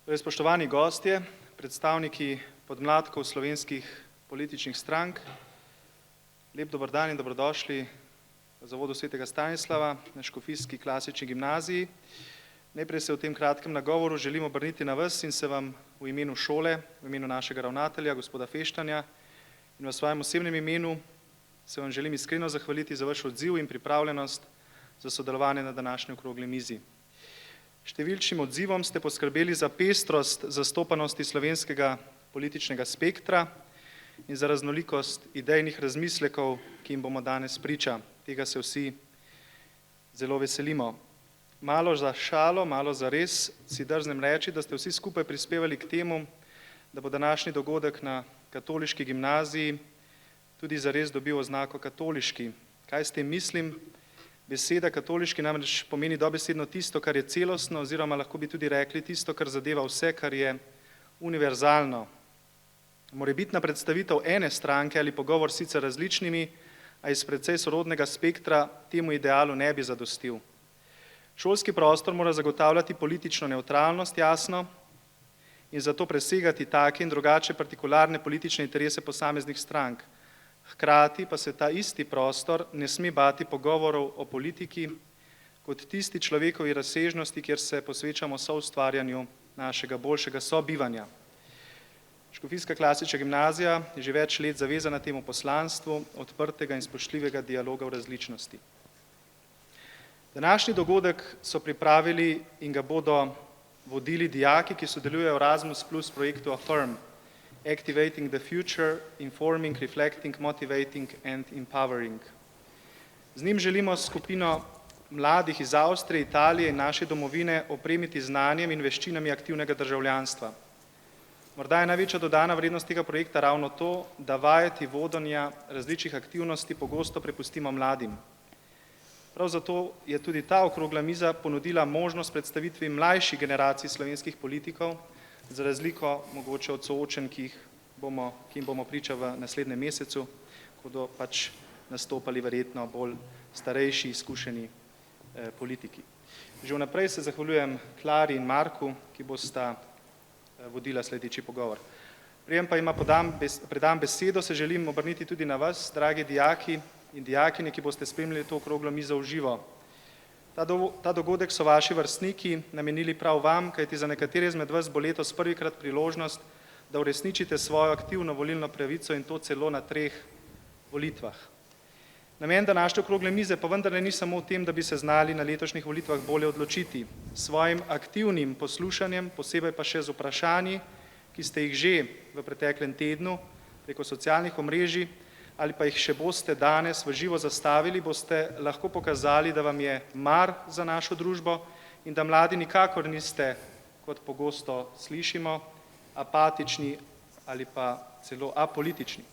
Spoštovani gostje, predstavniki podmladkov slovenskih političnih strank, lep dober dan in dobrodošli v Zavodu svetega Stanislava na Škofijski klasični gimnaziji. Najprej se v tem kratkem nagovoru želim obrniti na vas in se vam v imenu šole, v imenu našega ravnatelja, gospoda Feštanja, in v svojem osebnem imenu se vam želim iskreno zahvaliti za vaš odziv in pripravljenost za sodelovanje na današnji okrogli mizi. Številčnim odzivom ste poskrbeli za pestrost zastopanosti slovenskega političnega spektra in za raznolikost idejnih razmislekov, ki jim bomo danes priča. Tega se vsi zelo veselimo. Malo za šalo, malo za res si drznem reči, da ste vsi skupaj prispevali k temu, da bo današnji dogodek na katoliški gimnaziji tudi zares dobil oznako katoliški. Kaj s tem mislim? Beseda katoliški namreč pomeni dobesedno tisto, kar je celostno, oziroma lahko bi tudi rekli tisto, kar zadeva vse, kar je univerzalno. Morebitna predstavitev ene stranke ali pogovor sicer različnimi, a iz precej sorodnega spektra temu idealu ne bi zadostil. Šolski prostor mora zagotavljati politično nevtralnost, jasno, in zato presegati take in drugače partikularne politične interese posameznih strank. Hkrati pa se ta isti prostor ne sme bati pogovorov o politiki kot tisti človekovi razsežnosti, kjer se posvečamo soustvarjanju našega boljšega sobivanja. Škofijska klasična gimnazija je že več let zavezana temu poslanstvu odprtega in spoštljivega dialoga v različnosti. Današnji dogodek so pripravili in ga bodo vodili dijaki, ki sodelujejo v Erasmus Plus projektu Affirm, Activating the Future, Informing, Reflecting, Motivating and Empowering. Z njim želimo skupino mladih iz Avstrije, Italije in naše domovine opremiti znanjem in veščinami aktivnega državljanstva. Morda je največja dodana vrednost tega projekta ravno to, da vajeti vodenja različnih aktivnosti pogosto prepustimo mladim. Prav zato je tudi ta okrogla miza ponudila možnost predstavitvi mlajših generacij slovenskih politikov, za razliko mogoče od soočenj, ki jim bomo priča v naslednjem mesecu, ko bodo pač nastopali verjetno bolj starejši, izkušeni politiki. Že vnaprej se zahvaljujem Klari in Marku, ki bosta vodila sledeči pogovor. Preden pa jima predam besedo, se želim obrniti tudi na vas, dragi dijaki in dijakinje, ki boste spremljali to okroglo mizo v živo. Ta dogodek so vaši vrstniki namenili prav vam, kajti za nekatere izmed vas bo letos prvikrat priložnost, da uresničite svojo aktivno volilno pravico in to celo na 3 volitvah. Namen današnje okrogle mize pa vendarle ni samo v tem, da bi se znali na letošnjih volitvah bolje odločiti. S svojim aktivnim poslušanjem, posebej pa še z vprašanji, ki ste jih že v preteklem tednu preko socialnih omrežij ali pa jih še boste danes v živo zastavili, boste lahko pokazali, da vam je mar za našo družbo in da mladi nikakor niste, kot pogosto slišimo, apatični ali pa celo apolitični.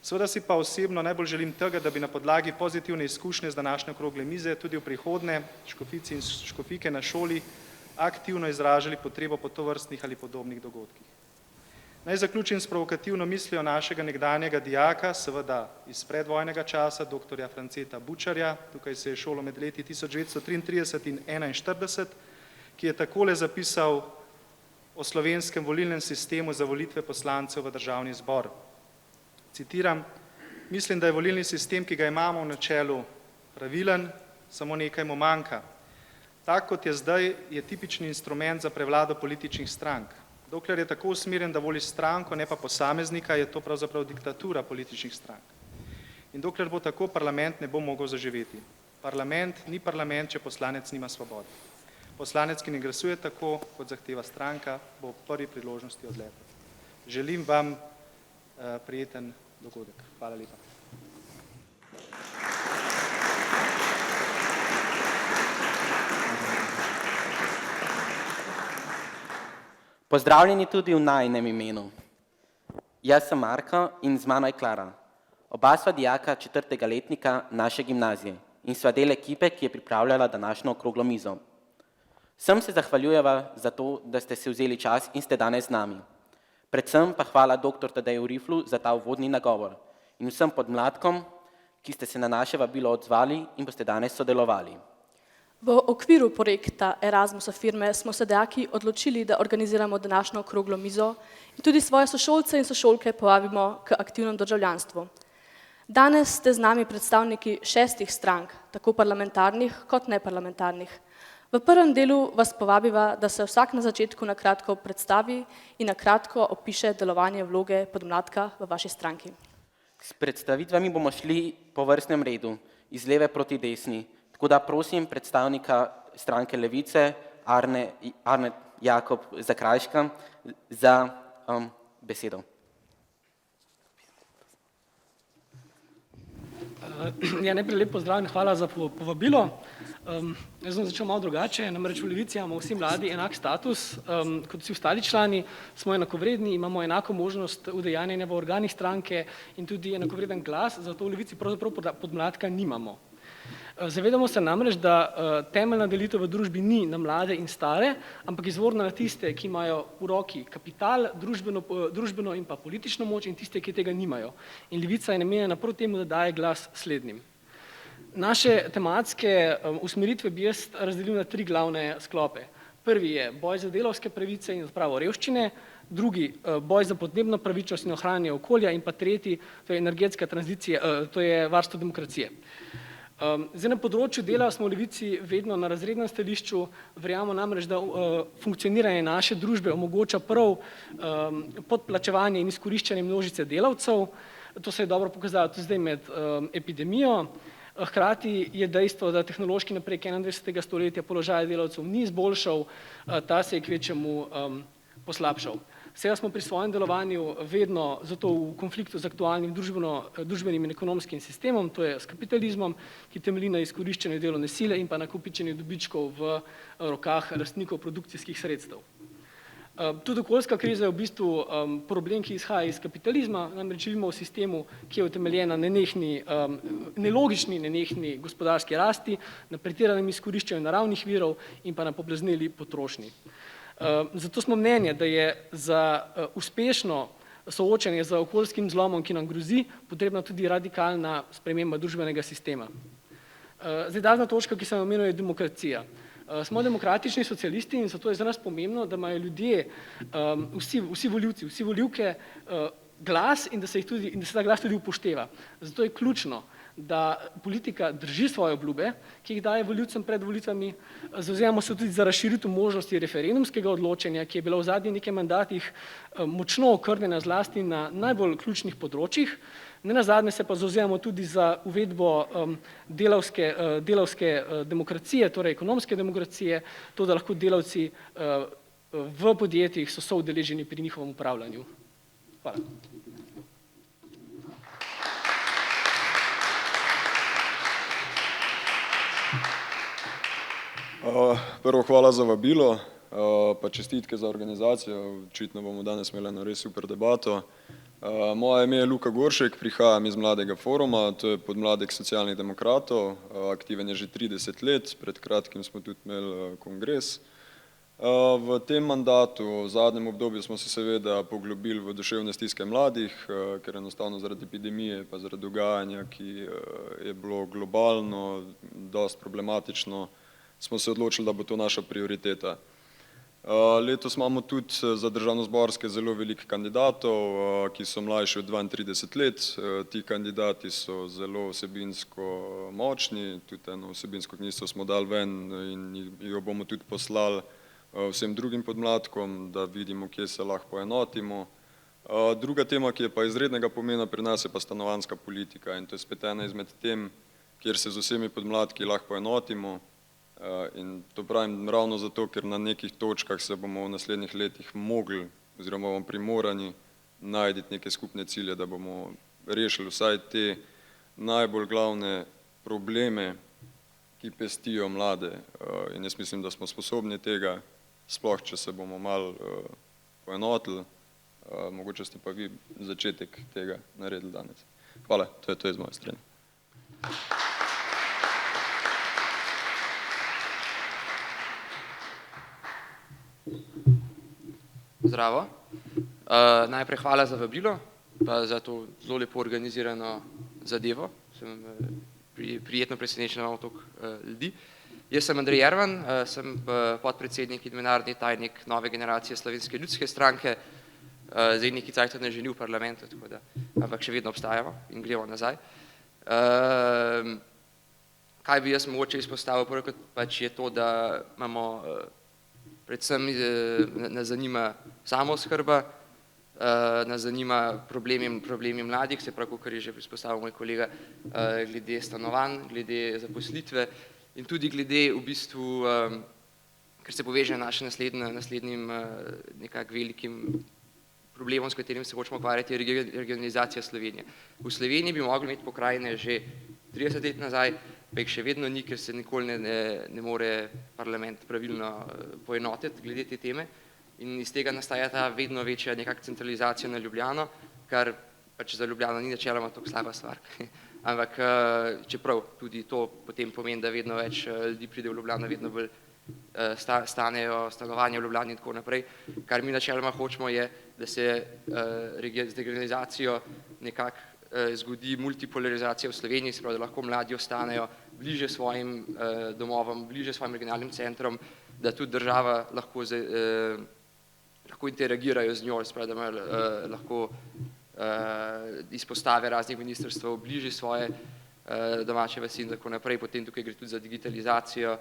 Seveda si pa osebno najbolj želim tega, da bi na podlagi pozitivne izkušnje z današnje okrogle mize tudi v prihodnje škofici in škofike na šoli aktivno izražali potrebo po tovrstnih ali podobnih dogodkih. Naj zaključim s provokativno mislijo našega nekdanjega dijaka, seveda iz predvojnega časa, doktorja Franceta Bučarja, tukaj se je šolo med leti 1933 in 1941, ki je takole zapisal o slovenskem volilnem sistemu za volitve poslancev v državni zbor. Citiram: "Mislim, da je volilni sistem, ki ga imamo v načelu, pravilen, samo nekaj mu manjka. Tak, kot je zdaj, je tipični instrument za prevlado političnih strank. Dokler je tako usmerjen, da voli stranko, ne pa posameznika, je to pravzaprav diktatura političnih strank. In dokler bo tako, parlament ne bo mogel zaživeti. Parlament ni parlament, če poslanec nima svobode. Poslanec, ki ne glasuje tako, kot zahteva stranka, bo v prvi priložnosti odletel." Želim vam prijeten dogodek. Hvala lepa. Pozdravljeni tudi v najinem imenu. Jaz sem Marko in z mano je Klara. Oba sva dijaka 4. letnika naše gimnazije in sva del ekipe, ki je pripravljala današnjo okroglo mizo. Vsem se zahvaljujeva za to, da ste si vzeli čas in ste danes z nami. Predvsem pa hvala dr. Tadeju Riflu za ta uvodni nagovor in vsem podmladkom, ki ste se na naše vabilo odzvali in boste danes sodelovali. V okviru projekta Erasmusa firme smo se dijaki odločili, da organiziramo današnjo okroglo mizo in tudi svoje sošolce in sošolke povabimo k aktivnem državljanstvu. Danes ste z nami predstavniki 6 strank, tako parlamentarnih kot neparlamentarnih. V prvem delu vas povabiva, da se vsak na začetku na kratko predstavi in na kratko opiše delovanje vloge podmladka v vaši stranki. S predstavitvami bomo šli po vrstnem redu, iz leve proti desni. Tako da prosim predstavnika stranke Levice, Arne Jakob Zakrajška, za besedo. Ja, najprej lep pozdrav in hvala za povabilo. Jaz bom začel malo drugače, namreč v Levici imamo vsi mladi enak status, kot vsi ostali člani, smo enakovredni, imamo enako možnost udejanjanja v organih stranke in tudi enakovreden glas, zato v Levici pravzaprav podmladka nimamo. Zavedamo se namreč, da temeljna delitev v družbi ni na mlade in stare, ampak izvorna na tiste, ki imajo v roki kapital, družbeno in pa politično moč in tiste, ki tega nimajo. In Levica je namenjena prav temu, da daje glas slednjim. Naše tematske usmeritve bi jaz razdelil na 3 glavne sklope. Prvi je boj za delavske pravice in odpravo revščine, drugi boj za podnebno pravičnost in ohranjanje okolja in pa tretji, to je energetska tranzicija, to je varstvo demokracije. Zdaj na področju dela smo v Levici vedno na razrednem stališču, verjamemo namreč, da funkcioniranje naše družbe omogoča prav podplačevanje in izkoriščanje množice delavcev. To se je dobro pokazalo tudi zdaj med epidemijo. Hkrati je dejstvo, da tehnološki napredek 21. stoletja položaja delavcev ni izboljšal, ta se je kvečjemu poslabšal. Seveda smo pri svojem delovanju vedno zato v konfliktu z aktualnim družbenim in ekonomskim sistemom, to je s kapitalizmom, ki temelji na izkoriščanju delovne sile in pa na kopičenju dobičkov v rokah lastnikov produkcijskih sredstev. Tudi okoljska kriza je v bistvu problem, ki izhaja iz kapitalizma, namreč živimo v sistemu, ki je utemeljen na nelogični nenehni gospodarski rasti, na pretiranem izkoriščanju naravnih virov in pa na poblazneli potrošnji. Zato smo mnenja, da je za uspešno soočanje z okoljskim zlomom, ki nam grozi, potrebna tudi radikalna sprememba družbenega sistema. Zdaj, zadnja točka, ki sem jo omenil, je demokracija. Smo demokratični socialisti in zato je za nas pomembno, da imajo ljudje, vsi volivci, vsi volivke glas in da se ta glas tudi upošteva. Zato je ključno, da politika drži svoje obljube, ki jih daje volivcem pred volitvami, zavzemamo se tudi za razširitev možnosti referendumskega odločanja, ki je bila v zadnjih nekaj mandatih močno okrnjena zlasti na najbolj ključnih področjih. Nenazadnje se pa zavzemamo tudi za uvedbo delavske demokracije, torej ekonomske demokracije, to, da lahko delavci v podjetjih so soudeleženi pri njihovem upravljanju. Hvala. Prvo hvala za vabilo, pa čestitke za organizacijo, očitno bomo danes imeli eno res super debato. Moje ime je Luka Goršek, prihajam iz Mladega foruma, to je podmladek socialnih demokratov, aktiven je že 30 let, pred kratkim smo tudi imeli kongres. V tem mandatu, v zadnjem obdobju smo se seveda poglobili v duševne stiske mladih, ker enostavno zaradi epidemije pa zaradi dogajanja, ki je bilo globalno, dosti problematično, smo se odločili, da bo to naša prioriteta. Letos imamo tudi za državnozborske zelo veliko kandidatov, ki so mlajši od 32 let. Ti kandidati so zelo vsebinsko močni, tudi eno vsebinsko knjigo smo dali ven in jo bomo tudi poslali vsem drugim podmladkom, da vidimo, kje se lahko poenotimo. Druga tema, ki je pa izrednega pomena pri nas, je pa stanovanjska politika in to je spet ena izmed tem, kjer se z vsemi podmladki lahko poenotimo. In to pravim ravno zato, ker na nekih točkah se bomo v naslednjih letih mogli oziroma bomo primorani najti neke skupne cilje, da bomo rešili vsaj te najbolj glavne probleme, ki pestijo mlade. In jaz mislim, da smo sposobni tega, sploh če se bomo malo poenotili, mogoče ste pa vi začetek tega naredili danes. Hvala, to je z moje strani. Zdravo. Najprej hvala za vabilo, pa za to zelo lepo organizirano zadevo. Sem prijetno presenečen, da imamo toliko ljudi. Jaz sem Andrej Jervan, sem podpredsednik in mednarodni tajnik nove generacije Slovenske ljudske stranke. Zdaj neki cajt ne že ni v parlamentu, tako da, ampak še vedno obstajamo in gremo nazaj. Kaj bi jaz mogoče izpostavil? Prvo kot pač je to, da imamo, predvsem nas zanima samooskrba, nas zanima problemi mladih, se pravi, kar je že izpostavil moj kolega, glede stanovanj, glede zaposlitve in tudi glede v bistvu, ker se poveže naš naslednjim nekako velikim problemom, s katerim se hočemo ukvarjati, je regionalizacija Slovenije. V Sloveniji bi mogli imeti pokrajine že 30 let nazaj, pa jih še vedno ni, ker se nikoli ne more parlament pravilno poenotiti glede te teme in iz tega nastaja ta vedno večja nekak centralizacija na Ljubljano, kar pač za Ljubljano ni načeloma tako slaba stvar. Ampak čeprav tudi to potem pomeni, da vedno več ljudi pride v Ljubljano, vedno bolj stanejo stanovanja v Ljubljani in tako naprej. Kar mi načeloma hočemo je, da se z regionalizacijo nekako zgodi multipolarizacija v Sloveniji, se pravi, da lahko mladi ostanejo bliže svojim domovom, bliže svojim regionalnim centrom, da tudi država lahko interagirajo z njo, se pravi, da lahko izpostave raznih ministrstv bliže svoje domače vasi in tako naprej. Potem tukaj gre tudi za digitalizacijo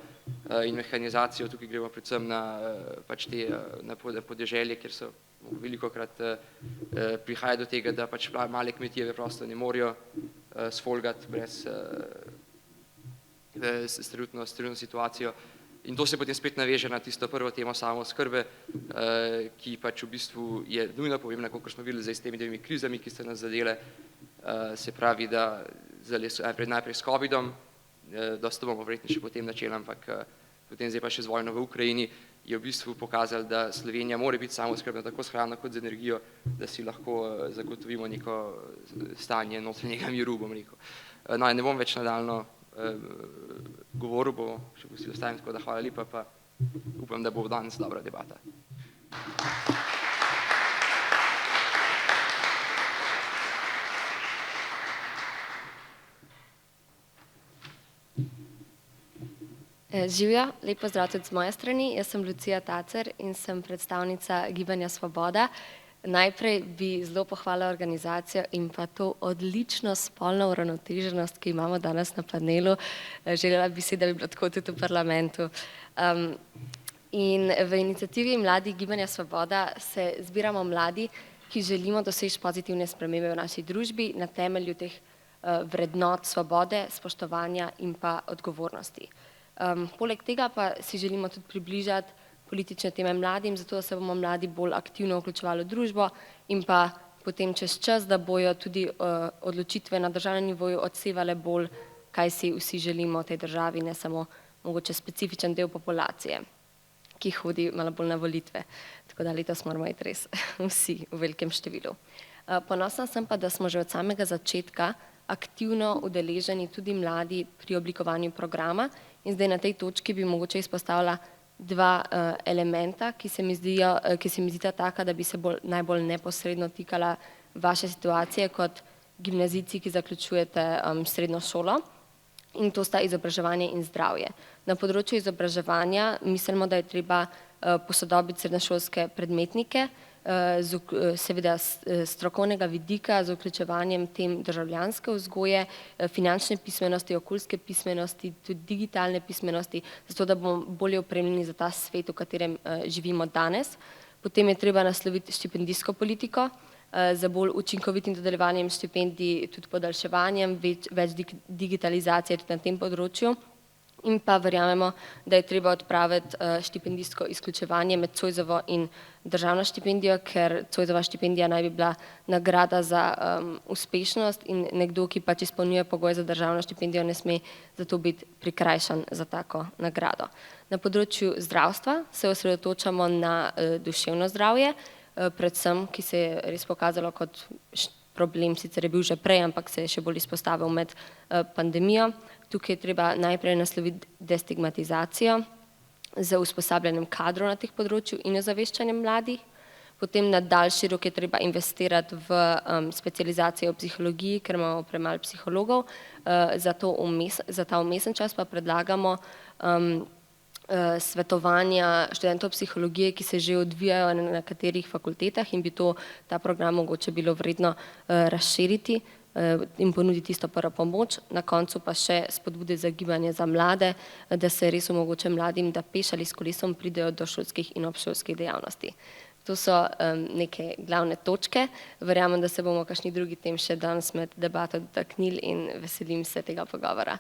in mehanizacijo, tukaj gremo predvsem na podeželje, kjer so velikokrat prihaja do tega, da pač male kmetije preprosto ne morejo sfolgati brez s trenutno situacijo. In to se potem spet naveže na tisto prvo temo samooskrbe, ki pač v bistvu je nujno pomembna, kot smo videli zdaj s temi dvemi krizami, ki ste nas zadele, se pravi, da najprej s covidom, dosta bomo verjetno še potem načeli, ampak potem zdaj pa še z vojno v Ukrajini, je v bistvu pokazal, da Slovenija mora biti samooskrbna tako s hrano kot z energijo, da si lahko zagotovimo neko stanje notranjega miru, bom rekel. No, ne bom več nadaljno govoril, bo še posebej ostavim, tako da hvala lepa, pa upam, da bo danes dobra debata. Živjo, lep pozdrav tudi z moje strani. Jaz sem Lucija Tacer in sem predstavnica Gibanja Svoboda. Najprej bi zelo pohvalila organizacijo in pa to odlično spolno uravnoteženost, ki imamo danes na panelu. Želela bi si, da bi bilo tako tudi v parlamentu. In v iniciativi Mladi Gibanja Svoboda se zbiramo mladi, ki želimo doseči pozitivne spremembe v naši družbi na temelju teh vrednot svobode, spoštovanja in pa odgovornosti. Poleg tega pa si želimo tudi približati politične teme mladim, zato da se bomo mladi bolj aktivno vključevali v družbo in pa potem čez čas, da bojo tudi odločitve na državnem nivoju odsevale bolj, kaj si vsi želimo v tej državi, ne samo mogoče specifičen del populacije, ki hodi malo bolj na volitve. Tako da letos moramo iti res vsi v velikem številu. Ponosna sem pa, da smo že od samega začetka aktivno udeleženi tudi mladi pri oblikovanju programa in zdaj na tej točki bi mogoče izpostavila dva elementa, ki se mi zdita taka, da bi se najbolj neposredno tikala vaše situacije kot gimnazijci, ki zaključujete srednjo šolo, in to sta izobraževanje in zdravje. Na področju izobraževanja mislimo, da je treba posodobiti srednješolske predmetnike, seveda strokovnega vidika z vključevanjem tem državljanske vzgoje, finančne pismenosti, okoljske pismenosti, tudi digitalne pismenosti, zato da bomo bolje opremljeni za ta svet, v katerem živimo danes. Potem je treba nasloviti štipendijsko politiko z bolj učinkovitim dodeljevanjem štipendij, tudi podaljševanjem, več digitalizacije tudi na tem področju. In pa verjamemo, da je treba odpraviti štipendijsko izključevanje med Zoisovo in državno štipendijo, ker Zoisova štipendija naj bi bila nagrada za uspešnost in nekdo, ki pač izpolnjuje pogoje za državno štipendijo, ne sme zato biti prikrajšan za tako nagrado. Na področju zdravstva se osredotočamo na duševno zdravje, predvsem, ki se je res pokazalo kot problem, sicer je bil že prej, ampak se je še bolj izpostavil med pandemijo. Tukaj je treba najprej nasloviti destigmatizacijo z usposabljanjem kadrov na teh področju in ozaveščanjem mladih. Potem na daljši rok je treba investirati v specializacijo v psihologiji, ker imamo premalo psihologov. Za ta vmesen čas pa predlagamo svetovanja študentov psihologije, ki se že odvijajo na nekaterih fakultetah in bi ta program mogoče bilo vredno razširiti in ponuditi tisto prvo pomoč. Na koncu pa še spodbude za gibanje za mlade, da se res omogoče mladim, da peš ali s kolesom pridejo do šolskih in obšolskih dejavnosti. To so neke glavne točke. Verjamem, da se bomo kakšnih drugih tem še danes med debato dotaknili in veselim se tega pogovora.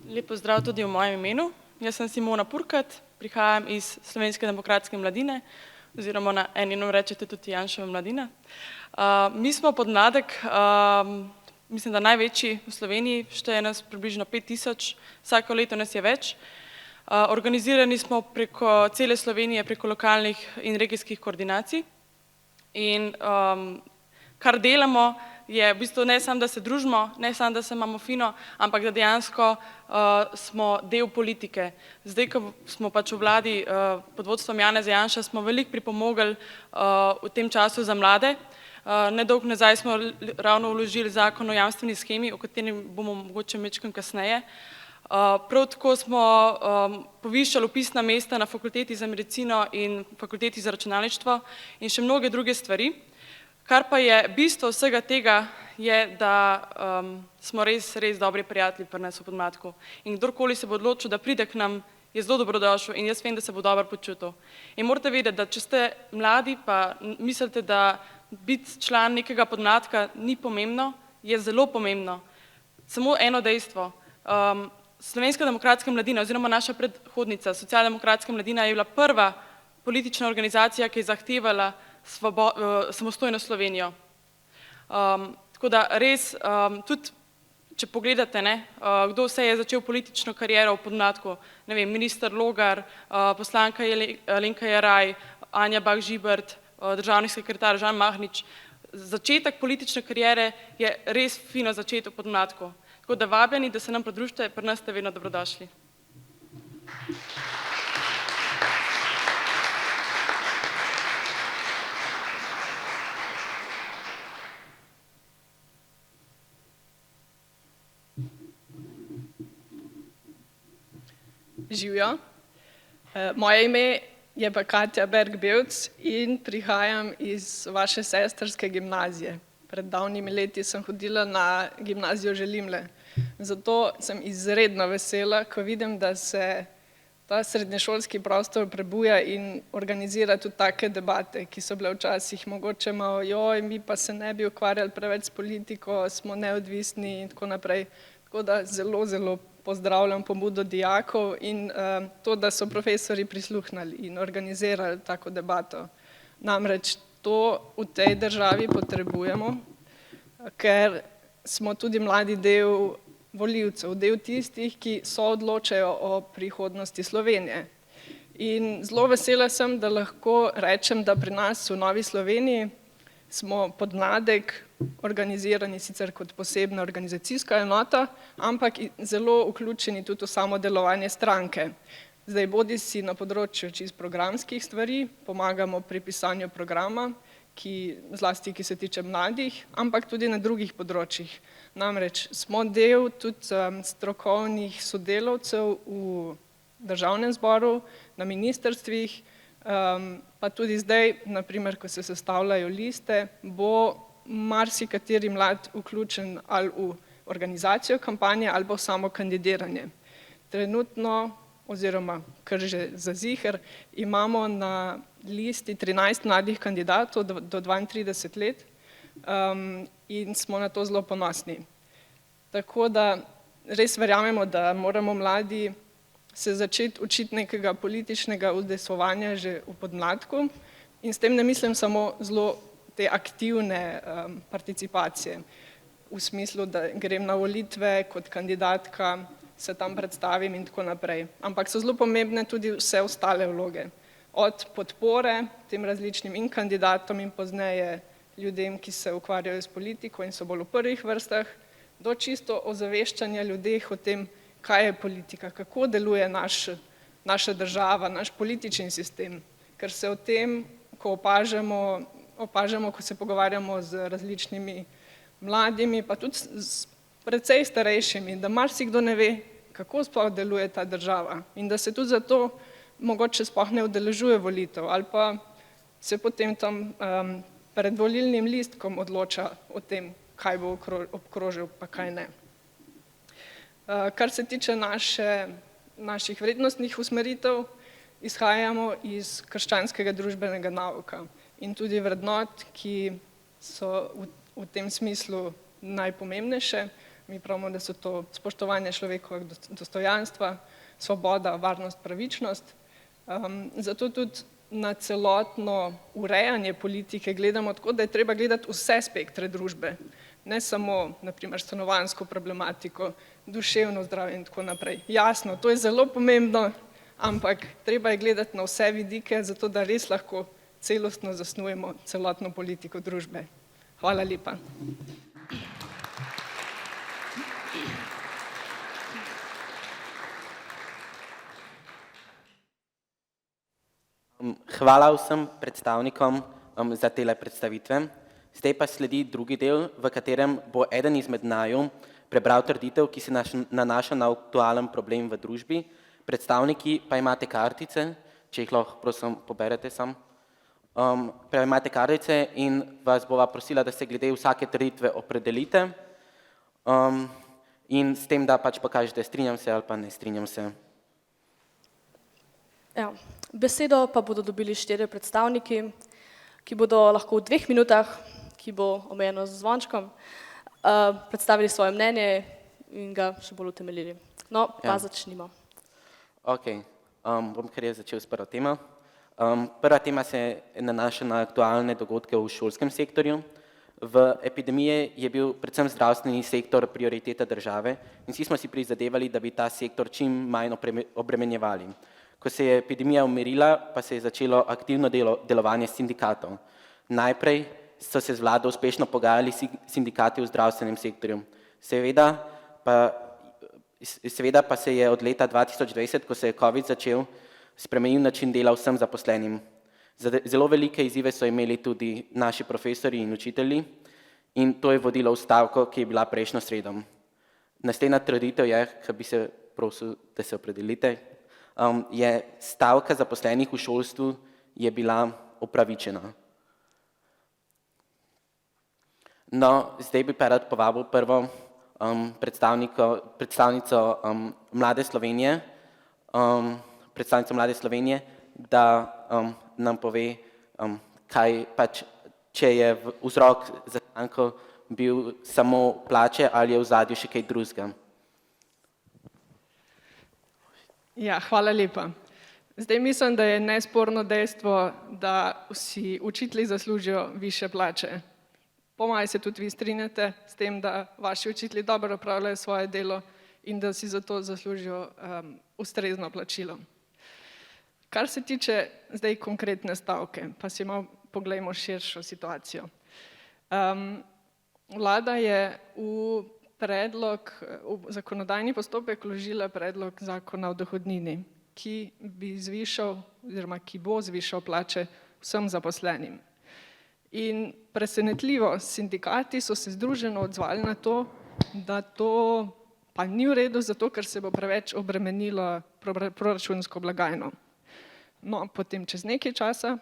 Lep pozdrav tudi v mojem imenu. Jaz sem Simona Purkat, prihajam iz Slovenske demokratske mladine, oziroma na enem rečete tudi Janševa mladina. Mi smo podmladek, mislim, da največji v Sloveniji, šteje nas približno 5000, vsako leto nas je več. Organizirani smo preko cele Slovenije, preko lokalnih in regijskih koordinacij. In kar delamo, je v bistvu ne samo, da se družimo, ne samo, da se imamo fino, ampak da dejansko smo del politike. Zdaj, ko smo pač v vladi pod vodstvom Janeza Janše, smo veliko pripomogli v tem času za mlade. Nedolgo nazaj smo ravno vložili zakon o jamstveni shemi, o katerem bomo mogoče majčkeno kasneje. Prav tako smo povišali vpisna mesta na fakulteti za medicino in fakulteti za računalništvo in še mnoge druge stvari. Kar pa je bistvo vsega tega, je, da smo res dobri prijatelji pri nas v podmladku. In kdorkoli se bo odločil, da pride k nam, je zelo dobrodošel in jaz vem, da se bo dobro počutil. In morate vedeti, da če ste mladi, pa mislite, da biti član nekega podmladka ni pomembno, je zelo pomembno. Samo eno dejstvo. Slovenska demokratska mladina oziroma naša predhodnica, socialdemokratska mladina, je bila prva politična organizacija, ki je zahtevala samostojno Slovenijo. Tako da res, tudi če pogledate, kdo vse je začel politično kariero v podmladku, ne vem, minister Logar, poslanka Alenka Jeraj, Anja Bah Žibert, državni sekretar Žan Mahnič. Začetek politične kariere je res fino začeti v podmladku. Tako da vabljeni, da se nam pridružite, pri nas ste vedno dobrodošli. Živjo. Moje ime je pa Katja Berg-Bevc in prihajam iz vaše sestrske gimnazije. Pred davnimi leti sem hodila na gimnazijo Želimle. Zato sem izredno vesela, ko vidim, da se ta srednješolski prostor prebuja in organizira tudi take debate, ki so bile včasih mogoče malo, joj, mi pa se ne bi ukvarjali preveč s politiko, smo neodvisni in tako naprej. Tako da zelo pozdravljam pobudo dijakov in to, da so profesori prisluhnili in organizirali tako debato. Namreč to v tej državi potrebujemo, ker smo tudi mladi del volivcev, del tistih, ki so odločajo o prihodnosti Slovenije. In zelo vesela sem, da lahko rečem, da pri nas v Novi Sloveniji smo podmladek organizirani sicer kot posebna organizacijska enota, ampak zelo vključeni tudi v samo delovanje stranke. Zdaj bodi si na področju čisto programskih stvari, pomagamo pri pisanju programa, zlasti ki se tiče mladih, ampak tudi na drugih področjih. Namreč smo del tudi strokovnih sodelavcev v državnem zboru, na ministrstvih, pa tudi zdaj, naprimer, ko se sestavljajo liste, bo marsikateri mlad vključen ali v organizacijo kampanje ali pa v samo kandidiranje. Trenutno, oziroma kar že za ziher, imamo na listi 13 mladih kandidatov do 32 let in smo na to zelo ponosni. Tako da res verjamemo, da moramo mladi se začeti učiti nekega političnega udejstvovanja že v podmladku in s tem ne mislim samo zelo te aktivne participacije, v smislu, da grem na volitve kot kandidatka, se tam predstavim in tako naprej. Ampak so zelo pomembne tudi vse ostale vloge. Od podpore tem različnim in kandidatom in pozneje ljudem, ki se ukvarjajo s politiko in so bolj v prvih vrstah, do čisto ozaveščanja ljudeh o tem, kaj je politika, kako deluje naša država, naš politični sistem, ker se o tem, ko opažamo, ko se pogovarjamo z različnimi mladimi, pa tudi s precej starejšimi, da marsikdo ne ve, kako sploh deluje ta država in da se tudi zato mogoče sploh ne udeležuje volitev ali pa se potem tam pred volilnim listkom odloča o tem, kaj bo obkrožil, pa kaj ne. Kar se tiče naših vrednostnih usmeritev, izhajamo iz krščanskega družbenega nauka in tudi vrednot, ki so v tem smislu najpomembnejše. Mi pravimo, da so to spoštovanje človekovega dostojanstva, svoboda, varnost, pravičnost. Zato tudi na celotno urejanje politike gledamo tako, da je treba gledati vse spektre družbe, ne samo, naprimer, stanovanjsko problematiko, duševno zdravje in tako naprej. Jasno, to je zelo pomembno, ampak treba je gledati na vse vidike, zato da res lahko celostno zasnujemo celotno politiko družbe. Hvala lepa. Hvala vsem predstavnikom za tele predstavitve. Zdaj pa sledi drugi del, v katerem bo eden izmed naju prebral trditev, ki se nanaša na aktualen problem v družbi. Predstavniki pa imate kartice, če jih lahko prosim poberete sam. Imate kartice in vas bova prosila, da se glede vsake trditve opredelite in s tem, da pač pokažete strinjam se ali pa ne strinjam se. Ja. Besedo pa bodo dobili 4 predstavniki, ki bodo lahko v 2 minutah, ki bo omejeno z zvončkom, predstavili svoje mnenje in ga še bolj utemeljili. No, pa začnimo. Ok, bom kar je začel s prvo temo. Prva tema se nanaša na aktualne dogodke v šolskem sektorju. V epidemiji je bil predvsem zdravstveni sektor prioriteta države in vsi smo si prizadevali, da bi ta sektor čim manj obremenjevali. Ko se je epidemija umirila, pa se je začelo aktivno delovanje sindikatov. Najprej so se z vlado uspešno pogajali sindikati v zdravstvenem sektorju. Seveda pa se je od leta 2020, ko se je COVID začel, spremenil način dela vsem zaposlenim. Zelo velike izzive so imeli tudi naši profesorji in učitelji in to je vodilo v stavko, ki je bila prejšnjo sredo. Naslednja trditev je, ki bi se prosil, da se opredelite, je stavka zaposlenih v šolstvu je bila upravičena. No, zdaj bi pa rad povabil prvo predstavnico Mlade Slovenije, da nam pove, kaj pač, če je vzrok za stanko bil samo plače ali je v ozadju še kaj drugega. Ja, hvala lepa. Zdaj mislim, da je nesporno dejstvo, da vsi učitelji zaslužijo višje plače. Po mojem se tudi vi strinjate s tem, da vaši učitelji dobro opravljajo svoje delo in da si zato zaslužijo ustrezno plačilo. Kar se tiče zdaj konkretne stavke, pa si malo poglejmo širšo situacijo. Vlada je v zakonodajni postopek vložila predlog zakona o dohodnini, ki bi zvišal oziroma ki bo zvišal plače vsem zaposlenim. In presenetljivo sindikati so se združeno odzvali na to, da to pa ni v redu, zato ker se bo preveč obremenilo proračunsko blagajno. No, potem čez nekaj časa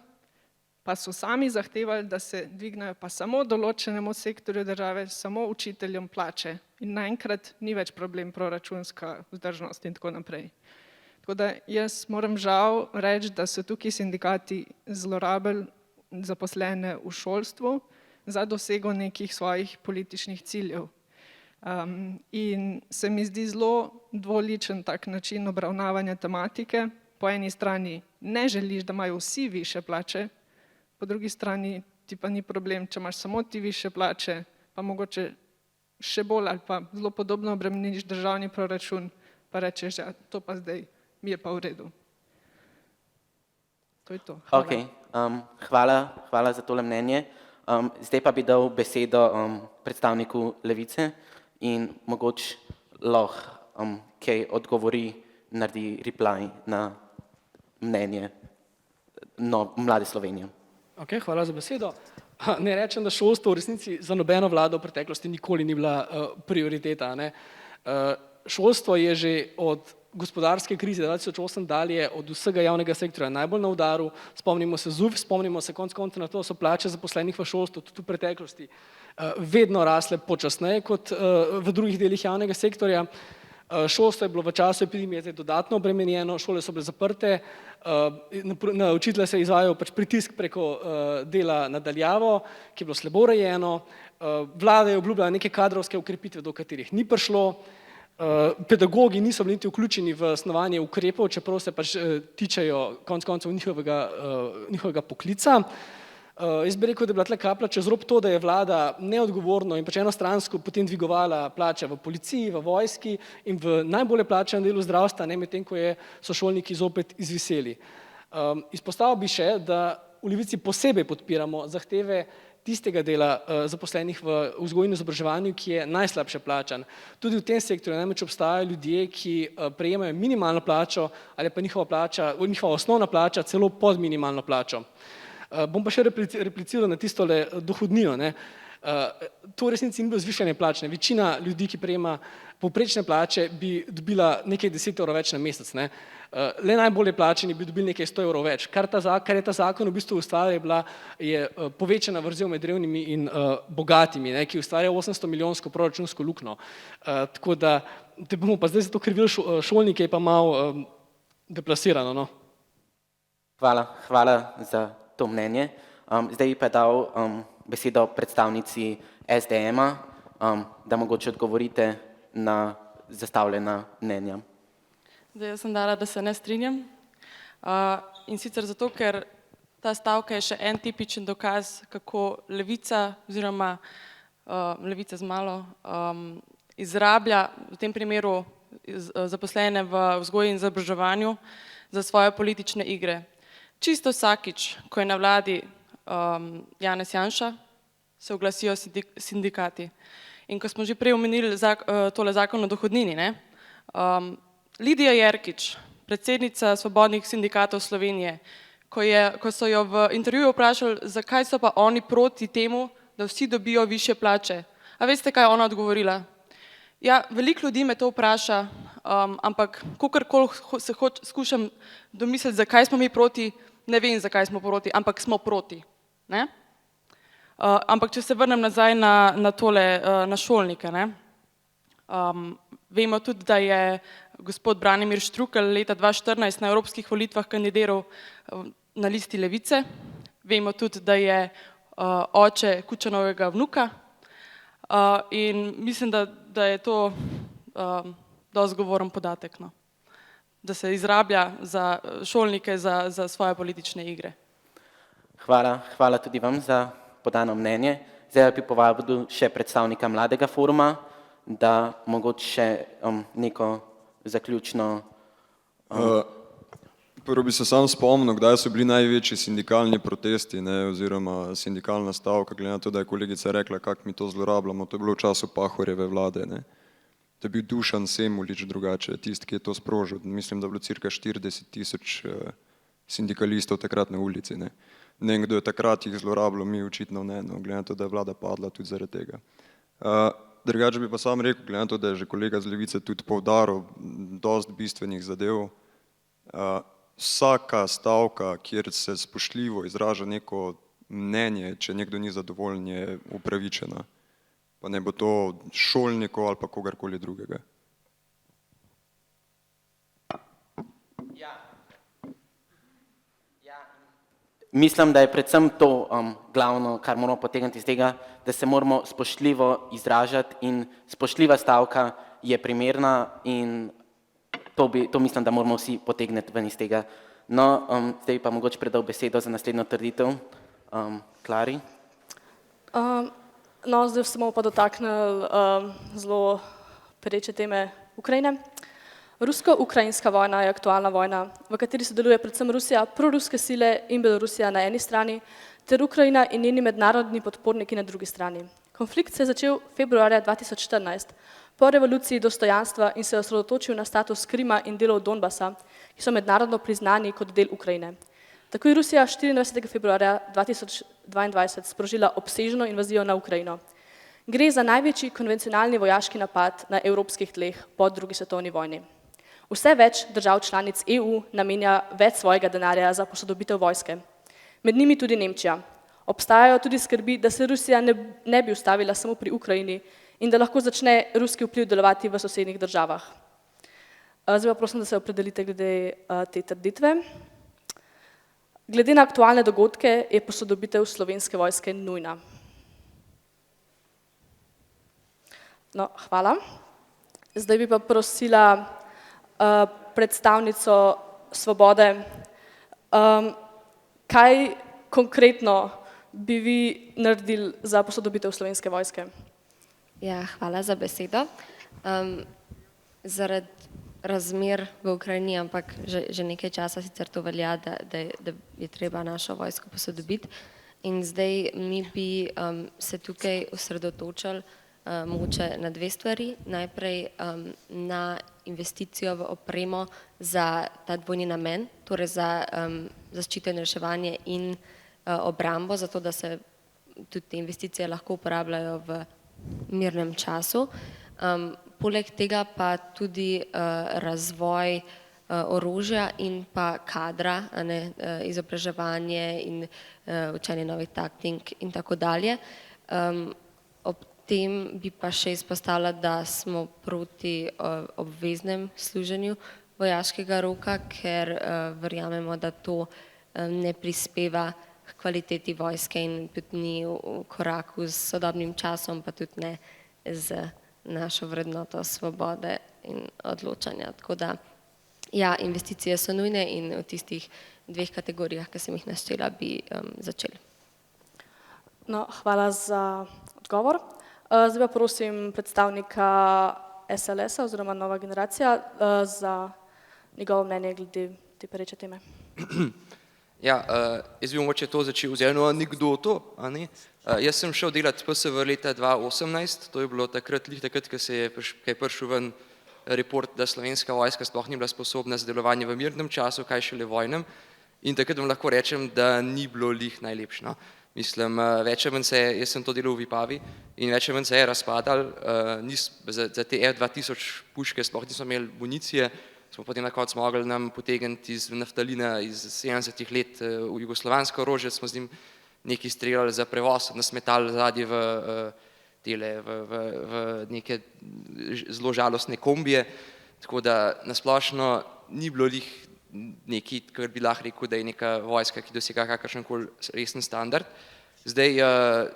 pa so sami zahtevali, da se dvignejo pa samo določenemu sektorju države, samo učiteljem plače. In naenkrat ni več problem proračunska vzdržnost in tako naprej. Tako da jaz moram žal reči, da so tukaj sindikati zlorabili zaposlene v šolstvu za dosego nekih svojih političnih ciljev. In se mi zdi zelo dvoličen tak način obravnavanja tematike. Po eni strani ne želiš, da imajo vsi višje plače, po drugi strani ti pa ni problem, če imaš samo ti višje plače, pa mogoče še bolj ali pa zelo podobno obremeniš državni proračun, pa rečeš, ja, to pa zdaj mi je pa v redu. To je to. Hvala. Hvala za tole mnenje. Zdaj pa bi dal besedo predstavniku Levice in mogoče lahko kaj odgovori, naredi reply na mnenje Mlade Slovenije. Ok, hvala za besedo. Ne rečem, da šolstvo v resnici za nobeno vlado v preteklosti nikoli ni bila prioriteta. Ne? Šolstvo je že od gospodarske krize 2008 dalje od vsega javnega sektorja najbolj na udaru. Spomnimo se ZUF, spomnimo se konec koncev na to, so plače zaposlenih v šolstvu tudi v preteklosti vedno rasle počasneje kot v drugih delih javnega sektorja. Šolstvo je bilo v času epidemije zdaj dodatno obremenjeno, šole so bile zaprte, na učitelje se je izvajal pač pritisk preko dela nadaljavo, ki je bilo slabo urejeno, vlada je obljubljala neke kadrovske ukrepitve, do katerih ni prišlo, pedagogi niso bili niti vključeni v snovanje ukrepov, čeprav se pač tičejo konec koncev njihovega poklica. Jaz bi rekel, da je bila tle kaplja čez rob to, da je vlada neodgovorno in pač enostransko potem dvigovala plače v policiji, v vojski in v najbolje plačanem delu zdravstva, ne medtem ko so šolniki zopet izviseli. Izpostavil bi še, da v Levici posebej podpiramo zahteve tistega dela zaposlenih v vzgoji in izobraževanju, ki je najslabše plačan. Tudi v tem sektorju namreč obstajajo ljudje, ki prejemajo minimalno plačo ali pa njihova osnovna plača celo pod minimalno plačo. Bom pa še repliciral na tistole dohodnino. To v resnici ni bilo zvišanje plač. Večina ljudi, ki prejema povprečne plače, bi dobila nekaj 10 evrov več na mesec. Le najbolje plačeni bi dobili nekaj 100 evrov več. Kar je ta zakon v bistvu ustvaril, je povečana vrzel med revnimi in bogatimi, ki ustvarja 800 milijonsko proračunsko luknjo. Tako da te bomo pa zdaj zato krivili šolnike, je pa malo deplasirano. Hvala za to mnenje. Zdaj bi pa dal besedo predstavnici SDM-a, da mogoče odgovorite na zastavljena mnenja. Zdaj, jaz sem dala, da se ne strinjam. In sicer zato, ker ta stavka je še en tipičen dokaz, kako levica oziroma levica z malo izrablja v tem primeru zaposlene v vzgoji in izobraževanju za svoje politične igre. Čisto vsakič, ko je na vladi Janez Janša, se oglasijo sindikati. In ko smo že prej omenili tole zakon o dohodnini, Lidija Jerkič, predsednica Svobodnih sindikatov Slovenije, ko so jo v intervjuju vprašali, zakaj so pa oni proti temu, da vsi dobijo višje plače. A veste, kaj je ona odgovorila? Ja, veliko ljudi me to vpraša, ampak kakorkoli se skušam domisliti, zakaj smo mi proti, ne vem, zakaj smo proti, ampak smo proti. Ampak če se vrnem nazaj na šolnike. Vemo tudi, da je gospod Branimir Štrukelj leta 2014 na evropskih volitvah kandidiral na listi Levice. Vemo tudi, da je oče Kučanovega vnuka in mislim, da je to dosti zgovoren podatek, da se izrablja za šolnike za svoje politične igre. Hvala tudi vam za podano mnenje. Zdaj bi povabil še predstavnika Mladega foruma, da mogoče še neko zaključno... Prvo bi se sam spomnil, kdaj so bili največji sindikalni protesti oziroma sindikalna stavka, glede na to, da je kolegica rekla, kako mi to zlorabljamo, to je bilo v času Pahorjeve vlade. To je bil Dušan Semolič drugače, tisti, ki je to sprožil. Mislim, da je bilo cirka 40,000 sindikalistov takrat na ulici. Ne vem, kdo je takrat jih zlorabljal, mi očitno ne, glede na to, da je vlada padla tudi zaradi tega. Drugače bi pa sam rekel, glede na to, da je že kolega z Levice tudi poudaril dosti bistvenih zadev, vsaka stavka, kjer se spoštljivo izraža neko mnenje, če nekdo ni zadovoljen, je upravičena. Pa ne bo to šolnikov ali pa kogarkoli drugega. Mislim, da je predvsem to glavno, kar moramo potegniti iz tega, da se moramo spoštljivo izražati in spoštljiva stavka je primerna in to mislim, da moramo vsi potegniti ven iz tega. No, zdaj pa mogoče predal besedo za naslednjo trditev. Klari? No, zdaj se bomo pa dotaknili zelo pereče teme Ukrajine. Rusko-ukrajinska vojna je aktualna vojna, v kateri sodeluje predvsem Rusija, proruske sile in Belorusija na eni strani, ter Ukrajina in njeni mednarodni podporniki na drugi strani. Konflikt se je začel februarja 2014, po revoluciji dostojanstva in se osredotočil na status Krima in delov Donbasa, ki so mednarodno priznani kot del Ukrajine. Tako je Rusija 24. februarja 2022 sprožila obsežno invazijo na Ukrajino. Gre za največji konvencionalni vojaški napad na evropskih tleh po drugi svetovni vojni. Vse več držav članic EU namenja več svojega denarja za posodobitev vojske. Med njimi tudi Nemčija. Obstajajo tudi skrbi, da se Rusija ne bi ustavila samo pri Ukrajini in da lahko začne ruski vpliv delovati v sosednjih državah. Zdaj pa prosim, da se opredelite glede te trditve. Glede na aktualne dogodke je posodobitev Slovenske vojske nujna. No, hvala. Zdaj bi pa prosila predstavnico Svobode, kaj konkretno bi vi naredili za posodobitev Slovenske vojske? Ja, hvala za besedo. Zaradi razmer v Ukrajini, ampak že nekaj časa sicer to velja, da je treba našo vojsko posodobiti. In zdaj mi bi se tukaj osredotočili mogoče na dve stvari. Najprej na investicijo v opremo za ta dvojni namen, torej za zaščito in reševanje in obrambo, zato da se tudi te investicije lahko uporabljajo v mirnem času. Poleg tega pa tudi razvoj orožja in pa kadra, izobraževanje in učenje novih taktik in tako dalje. Ob tem bi pa še izpostavila, da smo proti obveznem služenju vojaškega roka, ker verjamemo, da to ne prispeva k kvaliteti vojske in tudi ni v koraku s sodobnim časom, pa tudi ne z našo vrednoto svobode in odločanja. Tako da, ja, investicije so nujne in v tistih dveh kategorijah, ki sem jih naštela, bi začeli. No, hvala za odgovor. Zdaj pa prosim predstavnika SLS-a oziroma Nova generacija za njegovo mnenje glede te pereče teme. Ja, jaz bi mogoče to začel z eno anekdoto. Jaz sem šel delati PSV leta 2018, to je bilo takrat, ko se je prišel ven report, da Slovenska vojska sploh ni bila sposobna za delovanje v mirnem času, kaj šele vojnem. In takrat vam lahko rečem, da ni bilo lih najlepše. No. Mislim, več ali manj jaz sem to delal v Vipavi in več ali manj se je razpadal, za te F-2000 puške sploh nismo imeli municije, smo potem na koncu mogli nam potegniti iz naftalina iz 70 let v jugoslovansko orožje, smo z njim nekaj streljali za prevoz, nas metali zadnji v neke zelo žalostne kombije, tako da nasplošno ni bilo lih nekaj, kar bi lahko rekel, da je neka vojska, ki dosega kakršenkoli resen standard. Zdaj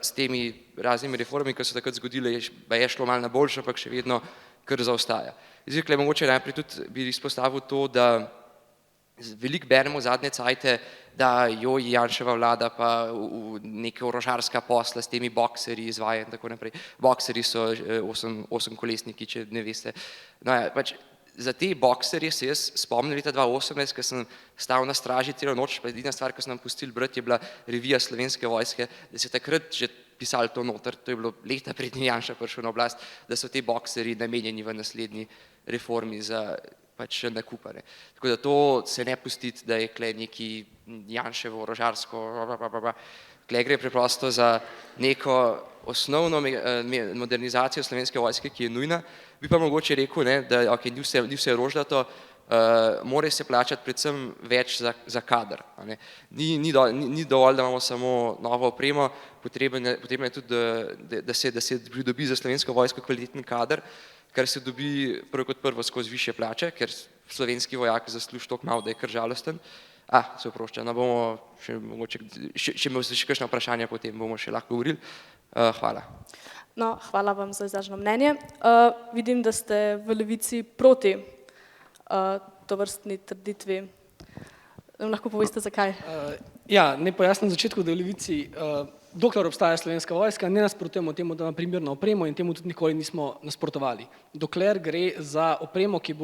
s temi raznimi reformami, ki so takrat zgodile, je šlo malo na boljše, ampak še vedno kar zaostaja. Zdaj, mogoče najprej tudi bi izpostavil to, da veliko beremo zadnje cajte, da Janševa vlada pa v neke orožarska posla s temi bokserji izvaja in tako naprej. Bokserji so 8-kolesniki, če ne veste. No ja, pač za te bokserje se jaz spomnim leta 2018, ko sem stal na straži celo noč, pa edina stvar, ko sem nam pustili brati, je bila revija Slovenske vojske, da se takrat že pisali to noter, to je bilo leta prednji Janša prišel na oblast, da so te bokserji namenjeni v naslednji reformi za pač nakupane. Tako da to se ne pustiti, da je kle neki Janševo orožarsko, kle gre preprosto za neko osnovno modernizacijo Slovenske vojske, ki je nujna. Bi pa mogoče rekel, da ni vse rožnato, mora se plačati predvsem več za kader. Ni dovolj, da imamo samo novo opremo, potrebno je tudi, da se pridobi za Slovensko vojsko kvaliteten kader, kar se dobi prvo skozi višje plače, ker slovenski vojak zasluži toliko malo, da je kar žalosten. Se oprošča, bomo še mogoče, če imamo še kakšno vprašanje, potem bomo še lahko govorili. Hvala. No, hvala vam za izraženo mnenje. Vidim, da ste v Levici proti tovrstni trditvi. Lahko poveste, zakaj? Ja, ne pojasnim na začetku, da v Levici, dokler obstaja Slovenska vojska, ne nasprotujemo temu, da ima primerno opremo in temu tudi nikoli nismo nasprotovali. Dokler gre za opremo, ki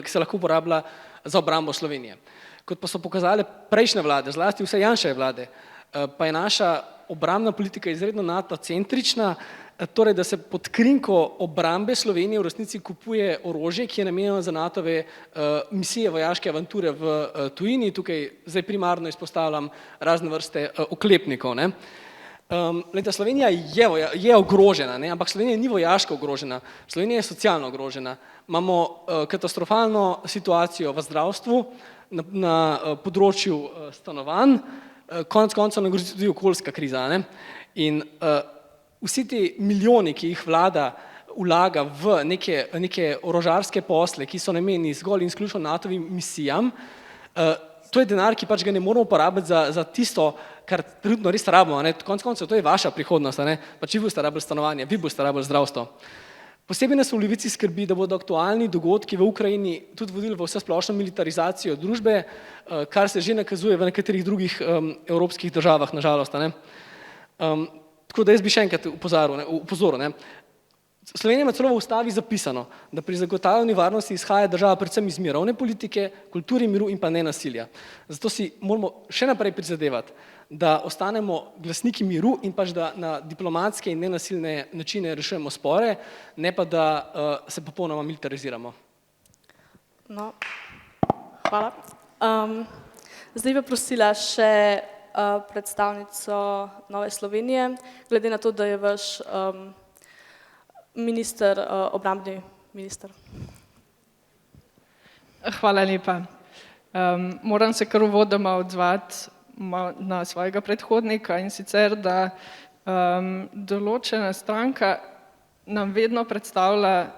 se lahko uporablja za obrambo Slovenije. Kot pa so pokazale prejšnje vlade, zlasti vse Janševe vlade, pa je naša obrambna politika izredno NATO-centrična, torej da se pod krinko obrambe Slovenije v resnici kupuje orožje, ki je namenjeno za NATO-ve misije vojaške avanture v tujini. Tukaj zdaj primarno izpostavljam razne vrste oklepnikov. Ne. Slovenija je ogrožena, ne, ampak Slovenija ni vojaško ogrožena, Slovenija je socialno ogrožena. Imamo katastrofalno situacijo v zdravstvu, na področju stanovanj, konec koncev nam grozi tudi okoljska kriza. Ne. In vsi ti milijoni, ki jih vlada vlaga v neke orožarske posle, ki so namenjeni zgolj in izključno NATO-vim misijam, to je denar, ki pač ga ne moramo uporabiti za tisto, kar trenutno res rabimo. Konec koncev, to je vaša prihodnost. Pač vi boste rabili stanovanje, vi boste rabili zdravstvo. Posebej nas v Levici skrbi, da bodo aktualni dogodki v Ukrajini tudi vodili v vsesplošno militarizacijo družbe, kar se že nakazuje v nekaterih drugih evropskih državah, nažalost. Tako da jaz bi še enkrat upozoril. Slovenija ima celo v ustavi zapisano, da pri zagotavljanju varnosti izhaja država predvsem iz mirovne politike, kulture miru in pa nenasilja. Zato si moramo še naprej prizadevati, da ostanemo glasniki miru in pač da na diplomatske in nenasilne načine rešujemo spore, ne pa da se popolnoma militariziramo. No, hvala. Zdaj bi prosila še predstavnico Nove Slovenije, glede na to, da je vaš minister, obrambni minister. Hvala lepa. Moram se kar uvodoma odzvati na svojega predhodnika in sicer, da določena stranka nam vedno predstavlja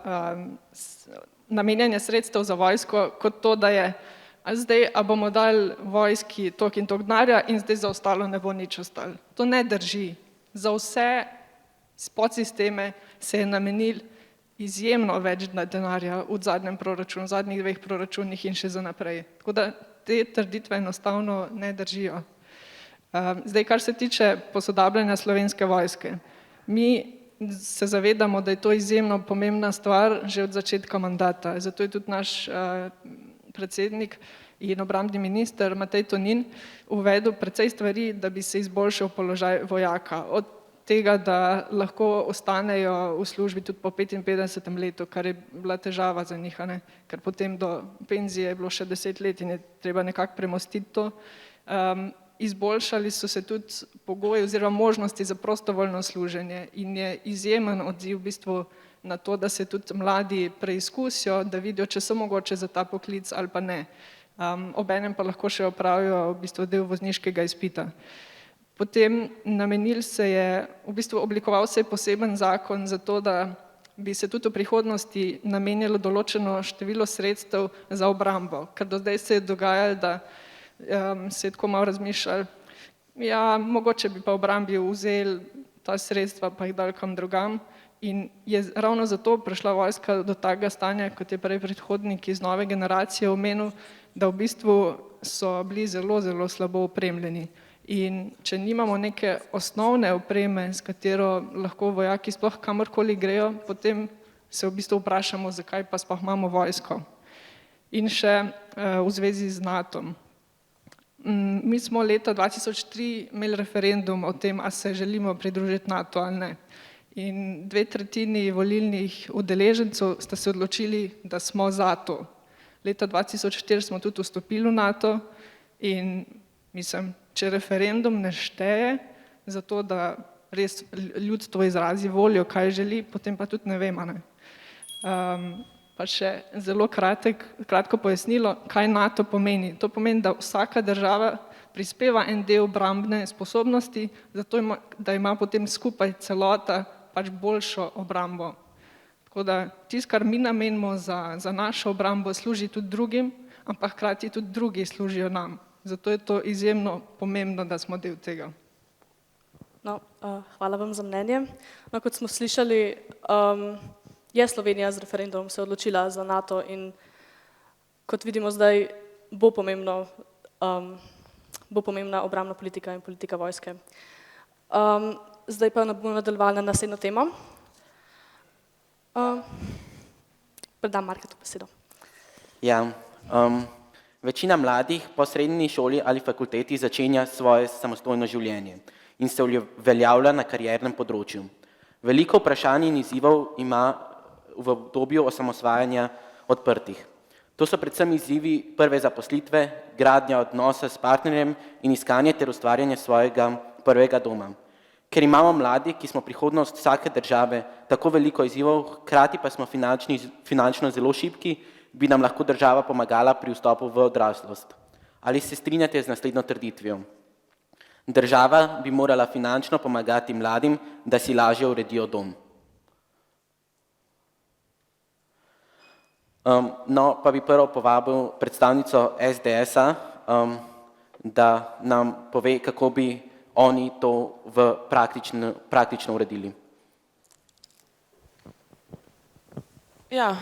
namenjanje sredstev za vojsko kot to, da je zdaj, a bomo dali vojski toliko in toliko denarja in zdaj za ostalo ne bo nič ostalo. To ne drži. Za vse podsisteme se je namenil izjemno več denarja v zadnjem proračunu, v zadnjih 2 proračunih in še za naprej. Tako da te trditve enostavno ne držijo. Zdaj, kar se tiče posodabljanja Slovenske vojske. Mi se zavedamo, da je to izjemno pomembna stvar že od začetka mandata. Zato je tudi naš predsednik in obrambni minister Matej Tonin uvedel precej stvari, da bi se izboljšal položaj vojaka. Od tega, da lahko ostanejo v službi tudi po 55. letu, kar je bila težava za njih, ker potem do penzije je bilo še 10 let in je treba nekako premostiti to. Izboljšali so se tudi pogoji oziroma možnosti za prostovoljno služenje in je izjemen odziv v bistvu na to, da se tudi mladi preizkusijo, da vidijo, če so mogoče za ta poklic ali pa ne. Obenem pa lahko še opravijo v bistvu del vozniškega izpita. Potem namenil se je, v bistvu oblikoval se je poseben zakon za to, da bi se tudi v prihodnosti namenjalo določeno število sredstev za obrambo, ker do zdaj se je dogajalo, da se je tako malo razmišljali, ja, mogoče bi pa obrambi vzeli ta sredstva pa jih dali kam drugam in je ravno zato prišla vojska do takega stanja, kot je prej predhodnik iz nove generacije omenil, da v bistvu so bili zelo, zelo slabo opremljeni. In če nimamo neke osnovne opreme, s katero lahko vojaki sploh kamorkoli grejo, potem se v bistvu vprašamo, zakaj pa sploh imamo vojsko. In še v zvezi z NATO-om. Mi smo leta 2003 imeli referendum o tem, a se želimo pridružiti NATO ali ne. In 2/3 volilnih udeležencev sta se odločili, da smo za to. Leta 2004 smo tudi vstopili v NATO in mislim, če referendum ne šteje za to, da res ljudstvo izrazi voljo, kaj želi, potem pa tudi ne vemo. Pa še zelo kratko pojasnilo, kaj NATO pomeni. To pomeni, da vsaka država prispeva en del obrambne sposobnosti, zato da ima potem skupaj celota pač boljšo obrambo. Tako da tisto, kar mi namenimo za našo obrambo, služi tudi drugim, ampak hkrati tudi drugi služijo nam. Zato je to izjemno pomembno, da smo del tega. No, hvala vam za mnenje. No, kot smo slišali, je Slovenija z referendumom se odločila za NATO in kot vidimo zdaj bo pomembna obrambna politika in politika vojske. Zdaj pa bomo nadaljevali na naslednjo temo. Predam Marketu besedo. Ja, večina mladih po srednji šoli ali fakulteti začenja svoje samostojno življenje in se uveljavlja na kariernem področju. Veliko vprašanj in izzivov ima v obdobju osamosvajanja odprtih. To so predvsem izzivi prve zaposlitve, gradnja odnosa s partnerjem in iskanje ter ustvarjanje svojega prvega doma. Ker imamo mladi, ki smo prihodnost vsake države, tako veliko izzivov, hkrati pa smo finančno zelo šibki, bi nam lahko država pomagala pri vstopu v odraslost. Ali se strinjate z naslednjo trditvijo? Država bi morala finančno pomagati mladim, da si lažje uredijo dom. No, pa bi prvo povabil predstavnico SDS-a, da nam pove, kako bi oni to praktično uredili. Ja,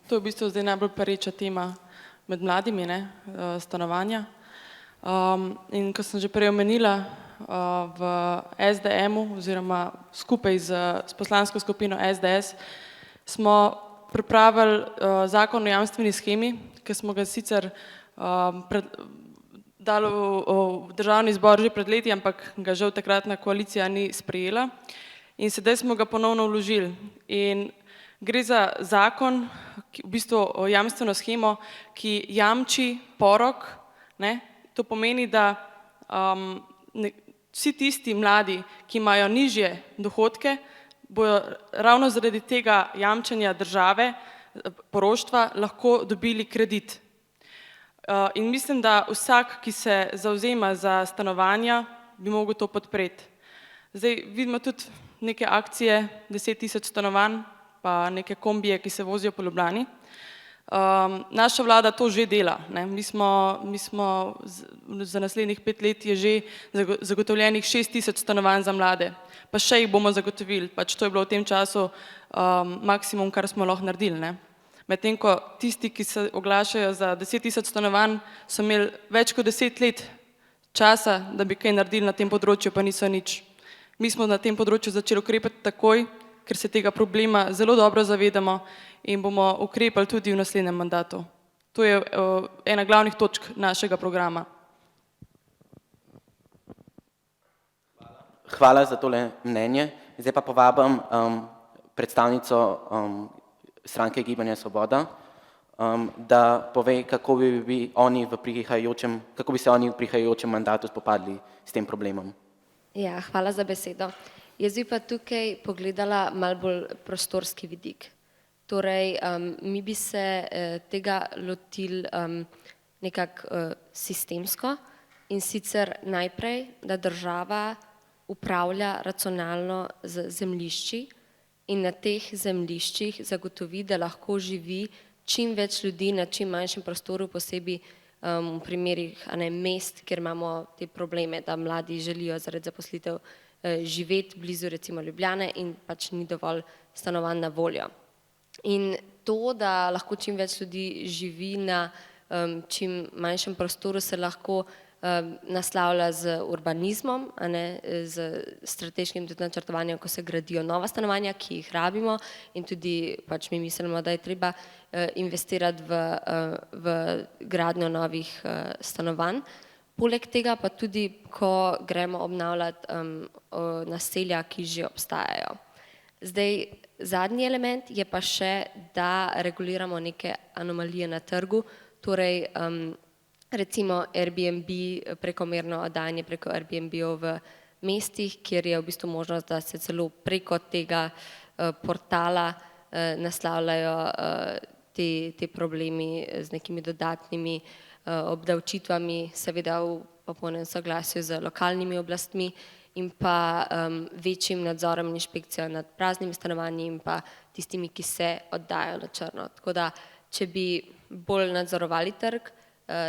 to je v bistvu zdaj najbolj pereča tema med mladimi, stanovanja. In kot sem že prej omenila, v SDM-u oziroma skupaj s poslansko skupino SDS smo pripravili zakon o jamstveni shemi, ki smo ga sicer dali v državni zbor že pred leti, ampak ga žal takratna koalicija ni sprejela. In sedaj smo ga ponovno vložili. In gre za zakon, v bistvu o jamstveno shemo, ki jamči porok. To pomeni, da vsi tisti mladi, ki imajo nižje dohodke, bojo ravno zaradi tega jamčenja države, poroštva, lahko dobili kredit. In mislim, da vsak, ki se zavzema za stanovanja, bi mogel to podpreti. Zdaj vidimo tudi neke akcije, 10.000 stanovanj, pa neke kombije, ki se vozijo po Ljubljani. Naša vlada to že dela. Mi smo za naslednjih 5 let je že zagotovljenih 6.000 stanovanj za mlade, pa še jih bomo zagotovili, pač to je bilo v tem času maksimum, kar smo lahko naredili. Medtem ko tisti, ki se oglašajo za 10.000 stanovanj, so imeli več kot 10 let časa, da bi kaj naredili na tem področju, pa niso nič. Mi smo na tem področju začeli ukrepati takoj, ker se tega problema zelo dobro zavedamo in bomo ukrepali tudi v naslednjem mandatu. To je ena glavnih točk našega programa. Hvala za tole mnenje. Zdaj pa povabim predstavnico stranke Gibanja Svoboda, da pove, kako bi se oni v prihajajočem mandatu spopadli s tem problemom. Ja, hvala za besedo. Jaz bi pa tukaj pogledala malo bolj prostorski vidik. Torej, mi bi se tega lotili nekako sistemsko in sicer najprej, da država upravlja racionalno z zemljišči in na teh zemljiščih zagotovi, da lahko živi čim več ljudi na čim manjšem prostoru, posebej v primerih mest, kjer imamo te probleme, da mladi želijo zaradi zaposlitev živeti blizu recimo Ljubljane in pač ni dovolj stanovanj na voljo. In to, da lahko čim več ljudi živi na čim manjšem prostoru, se lahko naslavlja z urbanizmom, z strateškim načrtovanjem, ko se gradijo nova stanovanja, ki jih rabimo in tudi pač mi mislimo, da je treba investirati v gradnjo novih stanovanj. Poleg tega pa tudi, ko gremo obnavljati naselja, ki že obstajajo. Zdaj, zadnji element je pa še, da reguliramo neke anomalije na trgu, torej recimo Airbnb, prekomerno oddajanje preko Airbnb-ov v mestih, kjer je v bistvu možnost, da se celo preko tega portala naslavljajo te problemi z nekimi dodatnimi obdavčitvami, seveda v popolnem soglasju z lokalnimi oblastmi in pa večjim nadzorom in inšpekcijo nad praznimi stanovanji in pa tistimi, ki se oddajajo na črno. Tako da, če bi bolj nadzorovali trg,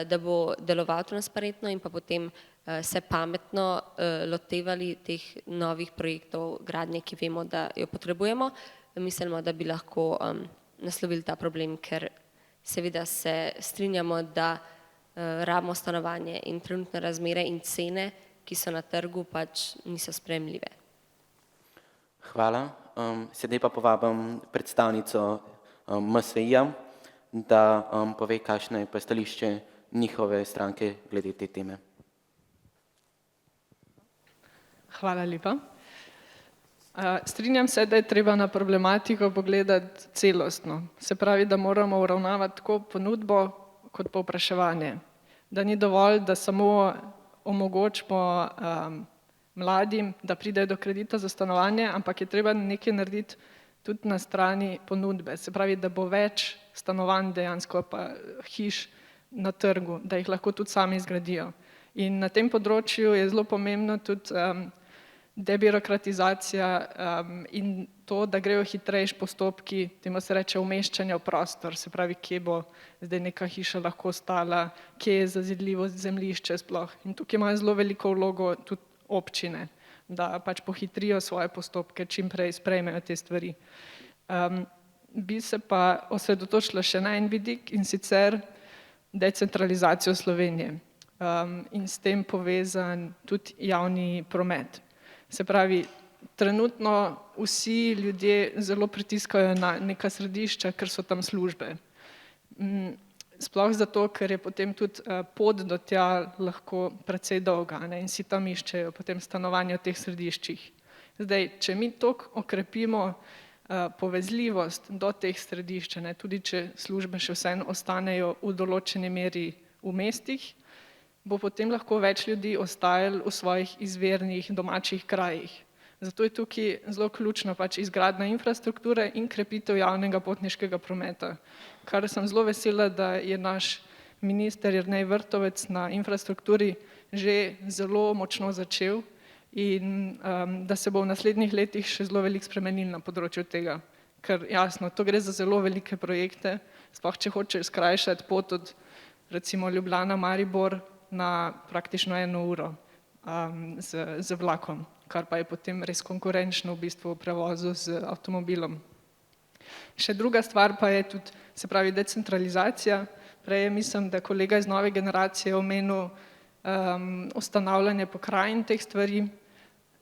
da bo deloval transparentno in pa potem se pametno lotevali teh novih projektov gradnje, ki vemo, da jo potrebujemo, mislimo, da bi lahko naslovili ta problem, ker seveda se strinjamo, da rabimo stanovanje in trenutne razmere in cene, ki so na trgu, pač niso sprejemljive. Hvala. Sedaj pa povabim predstavnico MSI-ja, da pove, kakšno je pa stališče njihove stranke glede te teme. Hvala lepa. Strinjam se, da je treba na problematiko pogledati celostno. Se pravi, da moramo uravnavati tako ponudbo kot povpraševanje. Da ni dovolj, da samo omogočimo mladim, da pridejo do kredita za stanovanje, ampak je treba nekaj narediti tudi na strani ponudbe. Se pravi, da bo več stanovanj dejansko pa hiš na trgu, da jih lahko tudi sami zgradijo. In na tem področju je zelo pomembno tudi debirokratizacija in to, da grejo hitrejši postopki, temu se reče umeščanja v prostor, se pravi, kje bo zdaj neka hiša lahko stala, kje je zazidljivost zemljišče sploh. In tukaj imajo zelo veliko vlogo tudi občine, da pač pohitrijo svoje postopke, čim prej sprejmejo te stvari. Bi se pa osredotočila še na en vidik, in sicer decentralizacijo Slovenije in s tem povezan tudi javni promet. Se pravi, trenutno vsi ljudje zelo pritiskajo na neka središča, ker so tam službe. Sploh zato, ker je potem tudi pot do tja lahko precej dolga, ne, in si tam iščejo potem stanovanja v teh središčih. Zdaj, če mi toliko okrepimo povezljivost do teh središč, ne, tudi če službe še vseeno ostanejo v določeni meri v mestih, bo potem lahko več ljudi ostajalo v svojih izvirnih domačih krajih. Zato je tukaj zelo ključna pač izgradnja infrastrukture in krepitev javnega potniškega prometa. Kar sem zelo vesela, da je naš minister Jernej Vrtovec na infrastrukturi že zelo močno začel in da se bo v naslednjih letih še zelo veliko spremenil na področju tega. Ker jasno, to gre za zelo velike projekte, sploh če hočeš skrajšati pot od recimo Ljubljana-Maribor na praktično 1 uro z vlakom, kar pa je potem res konkurenčno v bistvu v prevozu z avtomobilom. Še druga stvar pa je tudi, se pravi, decentralizacija. Prej mislim, da kolega iz Nove generacije omenil ustanavljanje pokrajin teh stvari.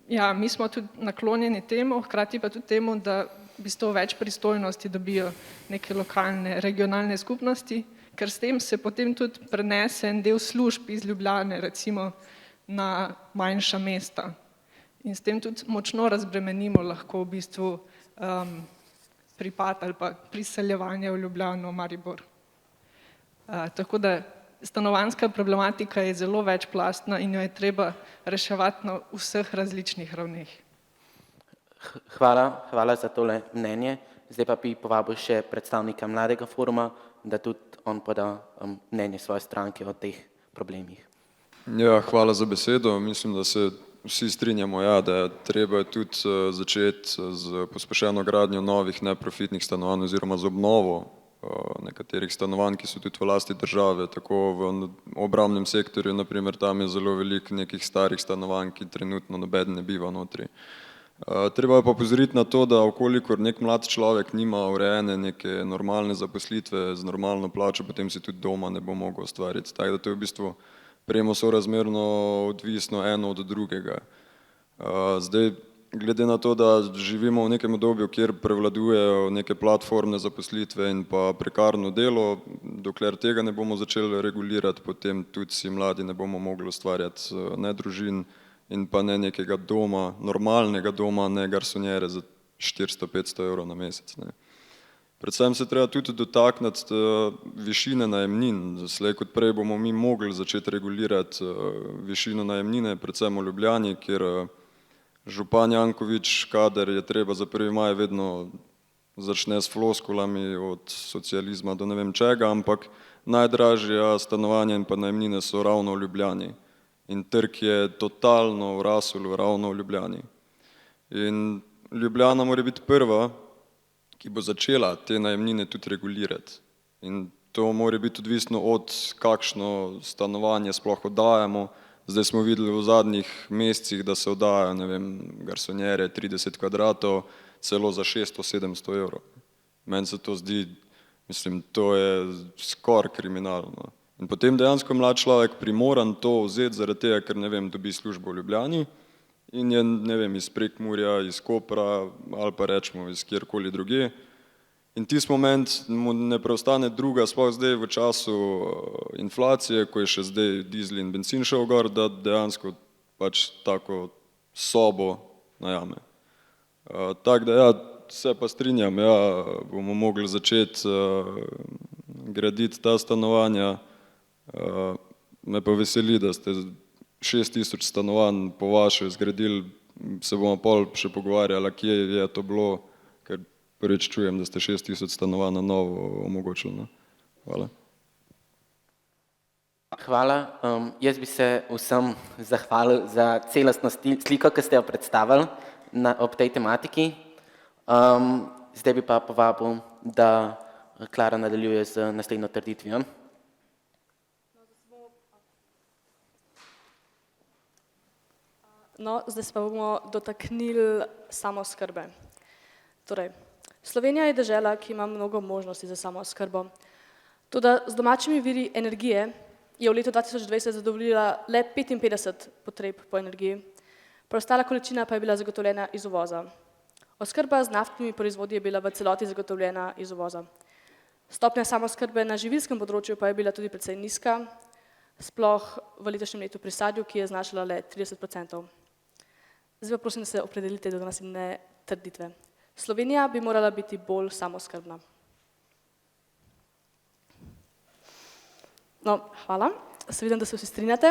Ja, mi smo tudi naklonjeni temu, hkrati pa tudi temu, da v bistvu več pristojnosti dobijo neke lokalne, regionalne skupnosti, ker s tem se potem tudi prenese en del služb iz Ljubljane, recimo na manjša mesta. In s tem tudi močno razbremenimo lahko v bistvu pripad ali pa priseljevanje v Ljubljano, Maribor. Tako da stanovanjska problematika je zelo večplastna in jo je treba reševati na vseh različnih ravneh. Hvala za tole mnenje. Zdaj pa bi povabil še predstavnika Mladega foruma, da tudi on poda mnenje svoje stranke o teh problemih. Ja, hvala za besedo. Mislim, da se vsi strinjamo, ja, da je treba tudi začeti z pospešeno gradnjo novih neprofitnih stanovanj oziroma z obnovo nekaterih stanovanj, ki so tudi v lasti države, tako v obrambnem sektorju, naprimer tam je zelo veliko nekih starih stanovanj, ki trenutno noben ne biva notri. Treba je pa opozoriti na to, da okolikor nek mlad človek nima urejene neke normalne zaposlitve z normalno plačo, potem si tudi doma ne bo mogel ustvariti. Tako da to je v bistvu premo sorazmerno odvisno eno od drugega. Zdaj, glede na to, da živimo v nekem obdobju, kjer prevladujejo neke platformne zaposlitve in pa prekarno delo, dokler tega ne bomo začeli regulirati, potem tudi si mladi ne bomo mogli ustvarjati ne družin in pa ne nekega doma, normalnega doma, ne garsonjere za 400-500 evrov na mesec. Ne. Predvsem se treba tudi dotakniti višine najemnin. Slej kot prej bomo mi mogli začeti regulirati višino najemnine, predvsem v Ljubljani, kjer župan Janković, kadar je treba za 1. maj, vedno začne s floskulami od socializma do ne vem čega, ampak najdražja stanovanja in pa najemnine so ravno v Ljubljani. In trg je totalno vrasel ravno v Ljubljani. In Ljubljana mora biti prva, ki bo začela te najemnine tudi regulirati. In to mora biti odvisno od kakšno stanovanje sploh oddajamo. Zdaj smo videli v zadnjih mesecih, da se oddajajo, ne vem, garsonjere 30 kvadratov, celo za 600-700 evrov. Meni se to zdi, mislim, to je skoraj kriminalno. In potem dejansko mlad človek primoran to vzeti zaradi tega, ker ne vem, dobi službo v Ljubljani in je, ne vem, iz Prekmurja, iz Kopra ali pa rečemo iz kjerkoli drugje. In tisti moment mu ne preostane druga, sploh zdaj v času inflacije, ko je še zdaj dizel in bencin šel gor, da dejansko pač tako sobo najame. Tako da ja, se pa strinjam, ja, bomo mogli začeti graditi ta stanovanja. Me pa veseli, da ste 6000 stanovanj po vaše zgradili, se bomo pol še pogovarjali, kje je to bilo, ker prvič čujem, da ste 6000 stanovanj na novo omogočili. No? Hvala. Hvala. Jaz bi se vsem zahvalil za celostno sliko, ki ste jo predstavili ob tej tematiki. Zdaj bi pa povabil, da Klara nadaljuje z naslednjo trditvijo. No, zdaj se pa bomo dotaknili samooskrbe. Torej, Slovenija je dežela, ki ima mnogo možnosti za samooskrbo. Toda z domačimi viri energije je v letu 2020 zadovoljila le 55 potreb po energiji, preostala količina pa je bila zagotovljena iz uvoza. Oskrba z naftnimi proizvodi je bila v celoti zagotovljena iz uvoza. Stopnja samooskrbe na živilskem področju pa je bila tudi precej nizka, sploh v letošnjem letu pri sadju, ki je znašala le 30%. Zdaj pa prosim, da se opredelite do naslednje trditve. Slovenija bi morala biti bolj samooskrbna. No, hvala. Se vidim, da se vsi strinjate.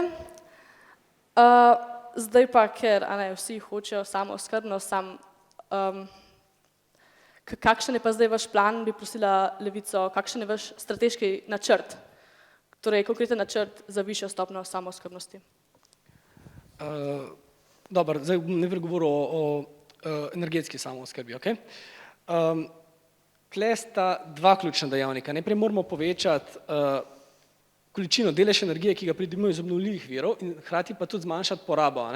Zdaj pa, ker vsi hočejo samooskrbnost, kakšen je pa zdaj vaš plan, bi prosila Levico, kakšen je vaš strateški načrt, torej konkreten načrt za višjo stopnjo samooskrbnosti? Dobro, zdaj bom najprej govoril o energetski samooskrbi, ok? Tle sta dva ključna dejavnika. Najprej moramo povečati količino delež energije, ki ga pridobimo iz obnovljivih virov in hkrati pa tudi zmanjšati porabo.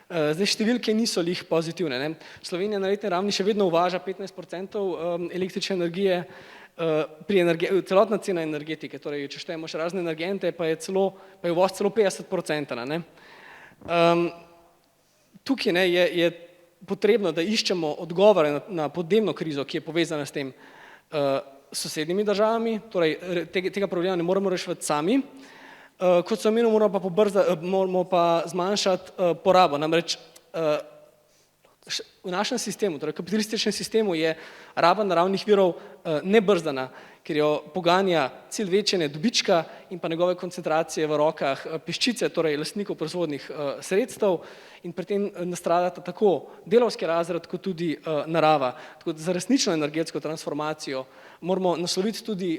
Zdaj številke niso lih pozitivne. Slovenija na letni ravni še vedno uvaža 15% električne energije, celotna cena energetike, torej če štejemo še razne energente, pa je uvoz celo 50%. Tukaj je potrebno, da iščemo odgovore na podnebno krizo, ki je povezana s tem sosednjimi državami, torej tega problema ne moremo reševati sami. Kot sem omenil, moramo pa zmanjšati porabo, namreč v našem sistemu, torej kapitalističnem sistemu je raba naravnih virov nebrzdana, ker jo poganja cilj večanja dobička in pa njegove koncentracije v rokah peščice, torej lastnikov proizvodnih sredstev in pri tem nastradata tako delavski razred kot tudi narava. Tako da za resnično energetsko transformacijo moramo nasloviti tudi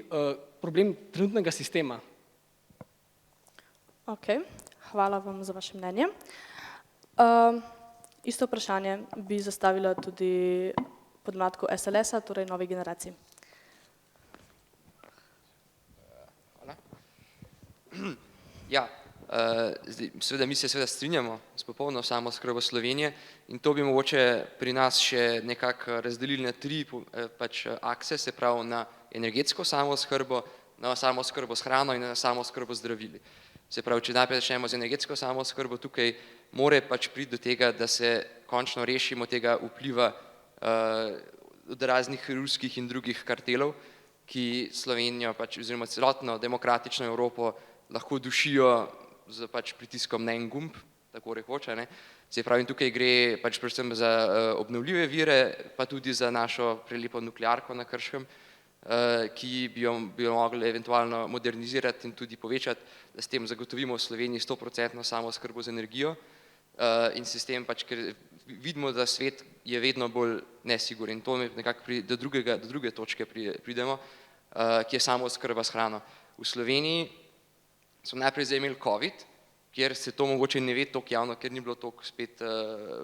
problem trenutnega sistema. Ok, hvala vam za vaše mnenje. Isto vprašanje bi zastavila tudi podmladku SLS-a, torej Novi generaciji. Hvala. Ja, seveda mi se strinjamo s popolno samooskrbo Slovenije in to bi mogoče pri nas še nekako razdelili na tri akse, se pravi na energetsko samooskrbo, na samooskrbo s hrano in na samooskrbo z zdravili. Se pravi, če najprej začnemo z energetsko samooskrbo, tukaj mora priti do tega, da se končno rešimo tega vpliva od raznih ruskih in drugih kartelov, ki Slovenijo oziroma celotno demokratično Evropo lahko dušijo z pritiskom na en gumb, tako rekoč. Se pravi, tukaj gre predvsem za obnovljive vire, pa tudi za našo prelepo nuklearko na Krškem, ki bi jo mogli eventualno modernizirati in tudi povečati, da s tem zagotovimo v Sloveniji 100% samooskrbo z energijo in sistem, ker vidimo, da svet je vedno bolj nesiguren in to nekako do druge točke pridemo, ki je samooskrba s hrano. V Sloveniji smo najprej zdaj imeli COVID, kjer se to mogoče ne ve toliko javno, ker ni bilo toliko spet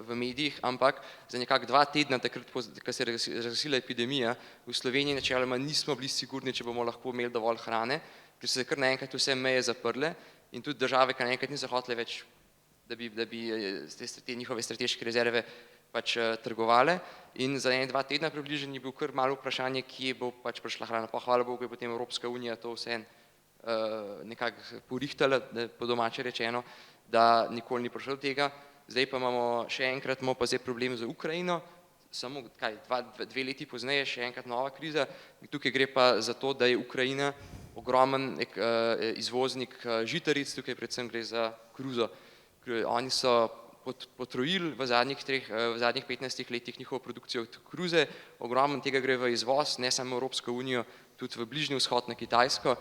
v medijih, ampak za nekako 2 tedna, takrat, ko se je razglasila epidemija, v Sloveniji načeloma nismo bili sigurni, če bomo lahko imeli dovolj hrane, ker so se kar naenkrat vse meje zaprle in tudi države, ki naenkrat niso hotele več, da bi te njihove strateške rezerve trgovale in za 1-2 tedna približno je bil kar malo vprašanje, kje bo prišla hrana. Pa hvala Bogu je potem Evropska unija to vseeno nekako porihtala, po domače rečeno, da nikoli ni prišlo do tega. Zdaj pa imamo še enkrat problem z Ukrajino, samo 2 leti pozneje še enkrat nova kriza. Tukaj gre pa za to, da je Ukrajina ogromen izvoznik žitaric, tukaj predvsem gre za koruzo. Oni so potrojili v zadnjih 15 letih njihovo produkcijo koruze, ogromno tega gre v izvoz, ne samo v Evropsko unijo, tudi v Bližnji vzhod na Kitajsko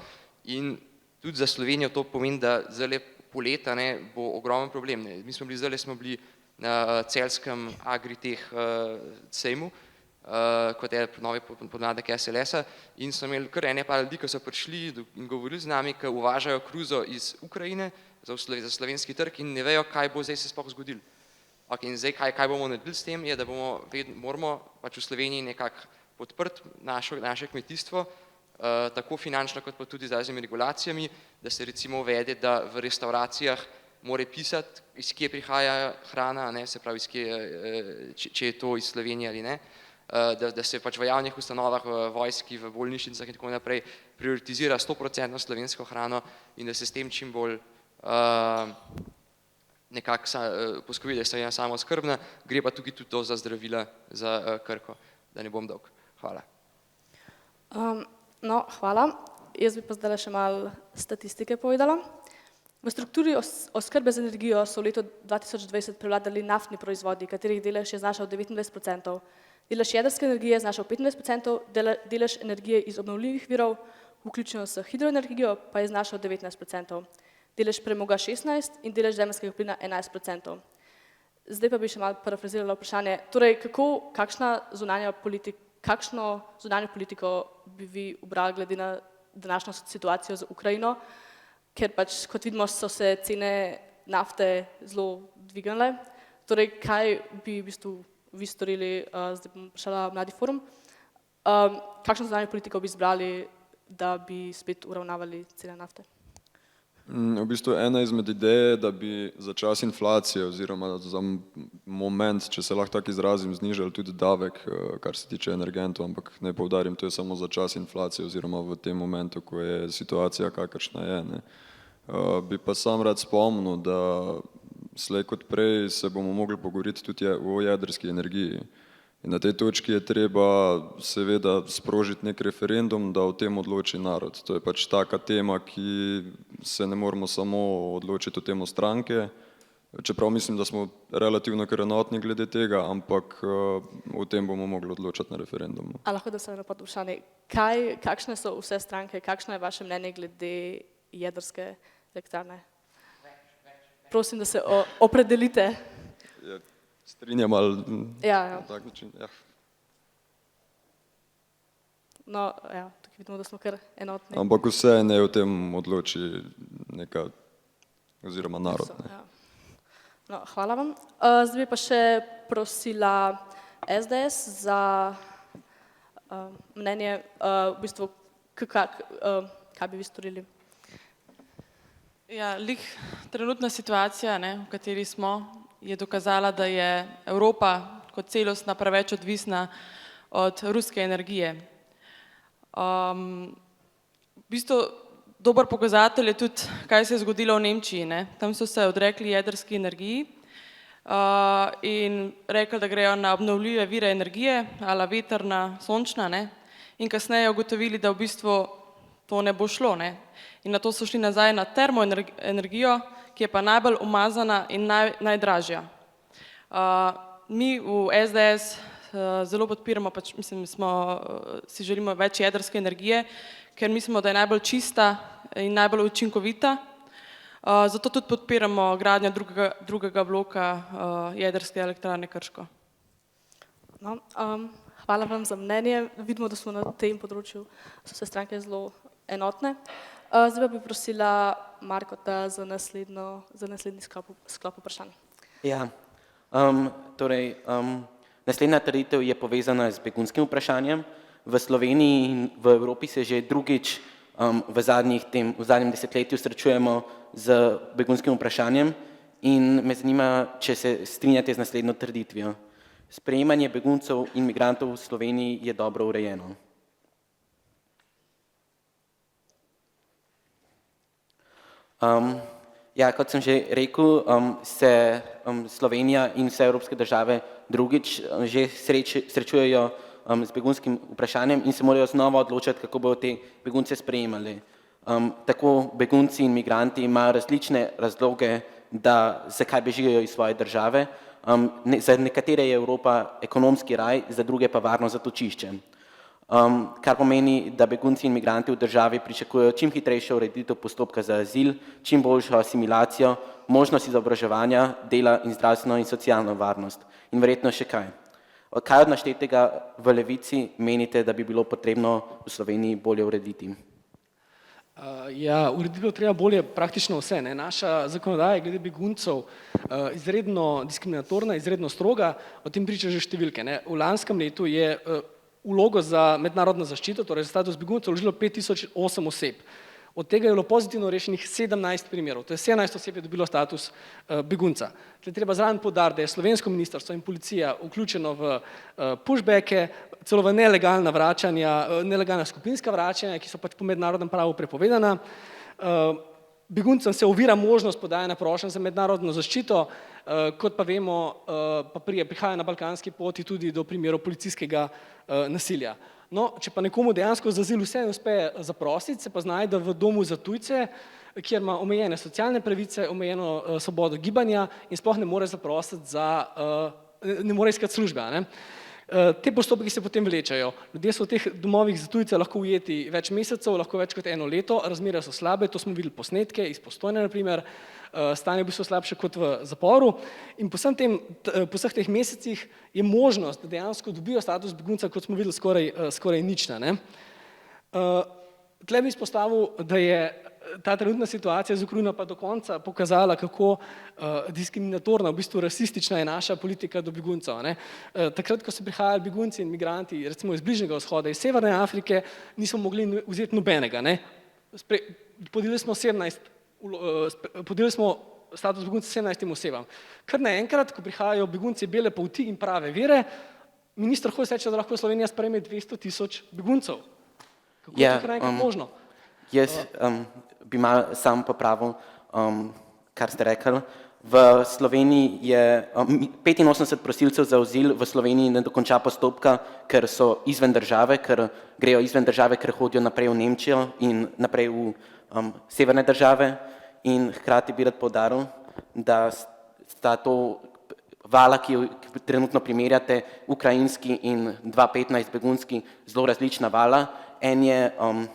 in tudi za Slovenijo to pomeni, da zdaj poleta bo ogromen problem. Mi smo bili na celskem Agritech sejmu, kot je novi podmladek SLS-a in so imeli kar par ljudi, ki so prišli in govorili z nami, ki uvažajo koruzo iz Ukrajine za slovenski trg in ne vejo, kaj bo zdaj se sploh zgodilo. In zdaj, kaj bomo naredili s tem, je, da moramo pač v Sloveniji nekako podprti naše kmetijstvo, tako finančno, kot pa tudi z raznimi regulacijami, da se recimo uvede, da v restauracijah mora pisati, iz kje prihaja hrana, se pravi, če je to iz Slovenije ali ne, da se pač v javnih ustanovah, v vojski, v bolnišnicah in tako naprej prioritizira 100% slovensko hrano in da se s tem čim bolj nekako poskrbi, da je Slovenija samooskrbna, gre pa tukaj tudi to za zdravila za Krko, da ne bom dolg. Hvala. No, hvala. Jaz bi pa zdaj še malo statistike povedala. V strukturi oskrbe z energijo so v letu 2020 prevladali naftni proizvodi, katerih delež je znašal 29%. Delež jedrske energije je znašal 25%, delež energije iz obnovljivih virov, vključeno s hidroenergijo, pa je znašal 19%. Delež premoga 16% in delež zemeljskega plina 11%. Zdaj pa bi še malo parafrazirala vprašanje. Torej, kakšno zunanjo politiko bi vi ubrali glede na današnjo situacijo z Ukrajino, ker pač, kot vidimo, so se cene nafte zelo dvignile. Torej, kaj bi v bistvu vi storili, zdaj bom vprašala Mladi forum, kakšno zunanjo politiko bi izbrali, da bi spet uravnavali cene nafte? V bistvu ena izmed idej je, da bi za čas inflacije oziroma za moment, če se lahko tako izrazim, znižali tudi davek, kar se tiče energentov, ampak ne poudarim, to je samo za čas inflacije oziroma v tem momentu, ko je situacija kakršna je. Bi pa sam rad spomnil, da slej kot prej se bomo mogli pogovoriti tudi o jedrski energiji. In na tej točki je treba seveda sprožiti nek referendum, da o tem odloči narod. To je pač taka tema, ki se ne moramo samo odločiti o tem stranke, čeprav mislim, da smo relativno kar enotni glede tega, ampak o tem bomo mogli odločati na referendumu. A lahko da se napad vprašanje, kakšne so vse stranke, kakšno je vaše mnenje glede jedrske elektrarne? Prosim, da se opredelite. Strinjam ali na tak način? Ja. No, ja, tukaj vidimo, da smo kar enotni. Ampak vse ne o tem odloči neka, oziroma narod. No, hvala vam. Zdaj bi pa še prosila SDS za mnenje, v bistvu, kaj bi vi storili? Ja, trenutna situacija, v kateri smo, je dokazala, da je Evropa kot celostna preveč odvisna od ruske energije. V bistvu dober pokazatelj je tudi, kaj se je zgodilo v Nemčiji. Tam so se odrekli jedrski energiji in rekli, da grejo na obnovljive vire energije, ala vetrna, sončna, in kasneje ugotovili, da v bistvu to ne bo šlo. In na to so šli nazaj na termoenergijo, ki je pa najbolj umazana in najdražja. Mi v SDS zelo podpiramo, si želimo več jedrske energije, ker mislimo, da je najbolj čista in najbolj učinkovita. Zato tudi podpiramo gradnjo drugega bloka jedrske elektrarne Krško. Hvala vam za mnenje. Vidimo, da smo na tem področju, so se stranke zelo enotne. Zdaj pa bi prosila Markota za naslednji sklop vprašanj. Ja, torej, naslednja trditev je povezana z begunskim vprašanjem. V Sloveniji in v Evropi se že drugič v zadnjem desetletju srečujemo z begunskim vprašanjem in me zanima, če se strinjate z naslednjo trditvijo. Sprejemanje beguncev in migrantov v Sloveniji je dobro urejeno. Ja, kot sem že rekel, se Slovenija in vse evropske države drugič že srečujejo z begunskim vprašanjem in se morajo znova odločati, kako bodo te begunce sprejemali. Tako begunci in migranti imajo različne razloge zakaj bežijo iz svoje države. Za nekatere je Evropa ekonomski raj, za druge pa varno zatočišče. Kar pomeni, da begunci in migranti v državi pričakujejo čim hitrejšo ureditev postopka za azil, čim boljšo asimilacijo, možnost izobraževanja, dela in zdravstveno in socialno varnost. In verjetno še kaj. Kaj od naštetega v Levici menite, da bi bilo potrebno v Sloveniji bolje urediti? Ja, ureditev treba bolje praktično vse. Ne? Naša zakonodaja glede beguncev izredno diskriminatorna, izredno stroga, o tem priča že številke. Ne? V lanskem letu je vlogo za mednarodno zaščito, torej za status beguncev, vložilo 5008 oseb. Od tega je bilo pozitivno rešenih 17 primerov, to je 17 oseb je dobilo status begunca. Tle treba zraven poudariti, da je slovensko ministrstvo in policija vključeno v pushbacke, celo v nelegalna vračanja, nelegalna skupinska vračanja, ki so pač po mednarodnem pravu prepovedana. Beguncem se ovira možnost podajanja prošenj za mednarodno zaščito, kot pa vemo, pa prihaja na balkanski poti tudi do primerov policijskega nasilja. No, če pa nekomu dejansko za azil vse uspe zaprositi, se pa znajde v domu za tujce, kjer ima omejene socialne pravice, omejeno svobodo gibanja in sploh ne more zaprositi ne more iskati službe. Ne? Te postopki se potem vlečajo. Ljudje so v teh domovih za tujce lahko ujeti več mesecev, lahko več kot 1 leto, razmere so slabe, to smo videli posnetke iz Postojne, na primer, stanje v bistvu slabše kot v zaporu in po vseh teh mesecih je možnost, da dejansko dobijo status begunca, kot smo videli, skoraj nična. Ne? Tle bi izpostavil, da je ta trenutna situacija z Ukrajino pa do konca pokazala, kako diskriminatorna, v bistvu rasistična je naša politika do beguncev. Ne? Takrat, ko so prihajali begunci in migranti, recimo iz Bližnjega vzhoda, iz Severne Afrike, nismo mogli vzeti nobenega. Ne? Podelili smo status begunca 17 osebam. Kar naenkrat, ko prihajajo begunci bele polti in prave vere, minister Hojs reče, da lahko Slovenija sprejme 200 000 beguncev. Kako je to kar naenkrat možno? Jaz bi malo sam popravil, kar ste rekli. V Sloveniji je 85 prosilcev za azil v Sloveniji ne dokonča postopka, ker so izven države, ker grejo izven države, ker hodijo naprej v Nemčijo in naprej v severne države. In hkrati bi rad poudaril, da sta to vala, ki trenutno primerjate, ukrajinski in 2015 begunski, zelo različna vala. En je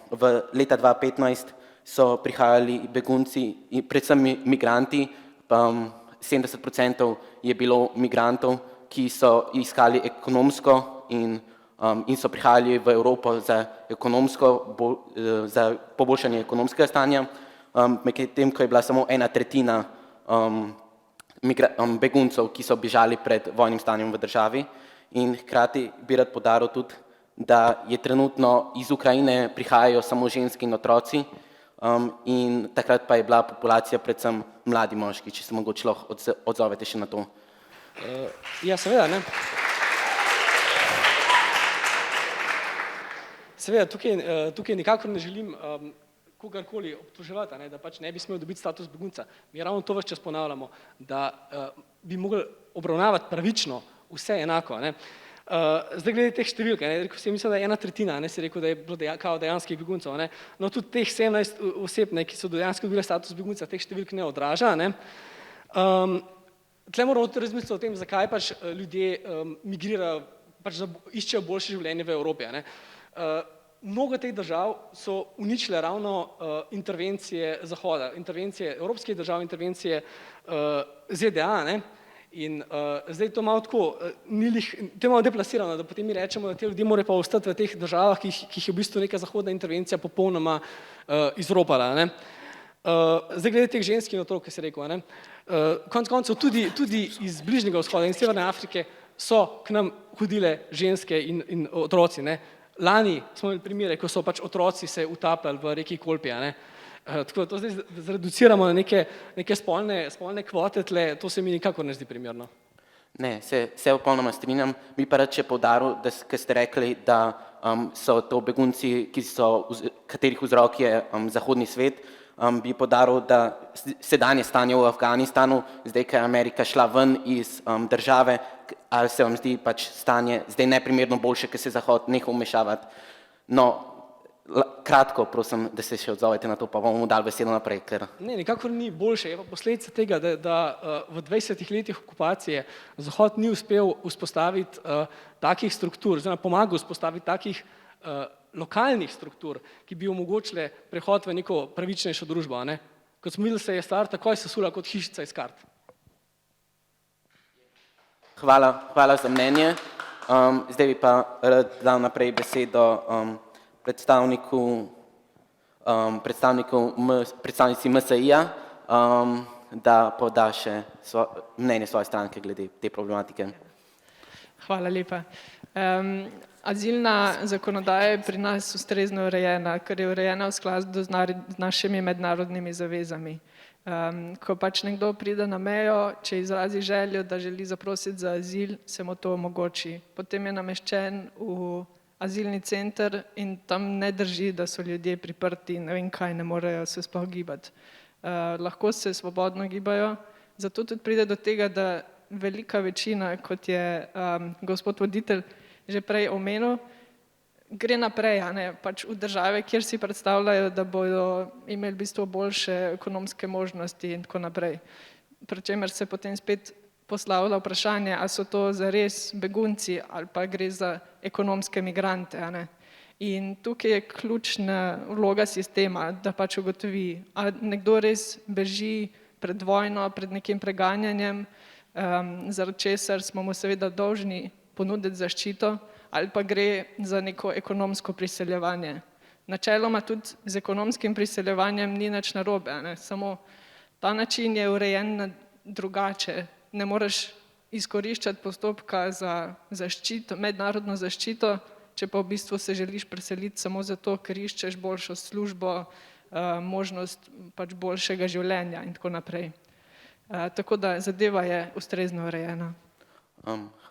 v leta 2015 so prihajali begunci, predvsem migranti, 70% je bilo migrantov, ki so iskali ekonomsko in so prihajali v Evropo za poboljšanje ekonomskega stanja, medtem ko je bila samo 1/3 beguncev, ki so bežali pred vojnim stanjem v državi. In hkrati bi rad poudaril tudi, da je trenutno iz Ukrajine prihajajo samo ženske in otroci in takrat pa je bila populacija predvsem mladi moški, če se mogoče lahko odzovete še na to. Ja, seveda, ne. Seveda, tukaj nikakor ne želim kogarkoli obtoževati, da pač ne bi smel dobiti status begunca. Mi ravno to ves čas ponavljamo, da bi mogli obravnavati pravično vse enako. Zdaj glede teh številk, mislim, da je 1/3, si rekel, da je bilo kao dejanskih beguncev. No, tudi teh 17 oseb, ki so dejansko dobile status begunca, teh številk ne odraža. Tle moramo tudi razmisliti o tem, zakaj pač ljudje migrirajo, pač iščejo boljše življenje v Evropi. Mnogo teh držav so uničile ravno intervencije Zahoda, intervencije evropskih držav, intervencije ZDA. In zdaj to malo tako, to je malo deplasirano, da potem mi rečemo, da te ljudje morajo pa ostati v teh državah, ki jih je v bistvu neka zahodna intervencija popolnoma izropala. Zdaj glede teh ženskih otrok, ki si rekel, konec koncev tudi iz Bližnjega vzhoda in Severne Afrike so k nam hodile ženske in otroci. Lani smo imeli primere, ko so pač otroci se utapljali v reki Kolpija. Tako da to zdaj zreduciramo na neke spolne kvote, to se mi nikakor ne zdi primerno. Ne, se popolnoma strinjam. Bi pa rad še poudaril, ker ste rekli, da so to begunci, katerih vzrok je zahodni svet, bi poudaril, da sedanje stanje v Afganistanu, zdaj, ko je Amerika šla ven iz države, ali se vam zdi pač stanje zdaj neprimerno boljše, ker se Zahod neha vmešavati. No, Kratko, prosim, da se še odzovete na to, pa bomo dali besedo naprej, ker Ne, nikakor ni boljše, je pa posledica tega, da v 20 letih okupacije Zahod ni uspel vzpostaviti takih struktur, oziroma pomagal vzpostaviti takih lokalnih struktur, ki bi omogočile prehod v neko pravičnejšo družbo. A ne? Kot smo videli, se je stvar takoj sesula kot hišica iz kart. hvala za mnenje. Zdaj bi pa rad dal naprej besedo predstavnici MSI-ja, da poda še mnenje svoje stranke glede te problematike. Hvala lepa. Azilna zakonodaja je pri nas ustrezno urejena, ker je urejena v skladu z našimi mednarodnimi zavezami. Ko pač nekdo pride na mejo, če izrazi željo, da želi zaprositi za azil, se mu to omogoči. Potem je nameščen v azilni center in tam ne drži, da so ljudje priprti in ne vem kaj, ne morejo se sploh gibati. Lahko se svobodno gibajo, zato tudi pride do tega, da velika večina, kot je gospod voditelj že prej omenil, gre naprej, a ne, pač v države, kjer si predstavljajo, da bodo imeli v bistvu boljše ekonomske možnosti in tako naprej. Pri čemer se potem spet poslavlja vprašanje, a so to zares begunci ali pa gre za ekonomske migrante, a ne. In tukaj je ključna vloga sistema, da pač ugotovi, a nekdo res beži pred vojno, pred nekim preganjanjem, zaradi česar smo mu seveda dolžni ponuditi zaščito, ali pa gre za neko ekonomsko priseljevanje. Načeloma tudi z ekonomskim priseljevanjem ni nič narobe, ne? Samo ta način je urejen drugače. Ne moreš izkoriščati postopka za zaščito, mednarodno zaščito, če pa v bistvu se želiš preseliti samo zato, ker iščeš boljšo službo, možnost pač boljšega življenja in tako naprej. Tako da zadeva je ustrezno urejena.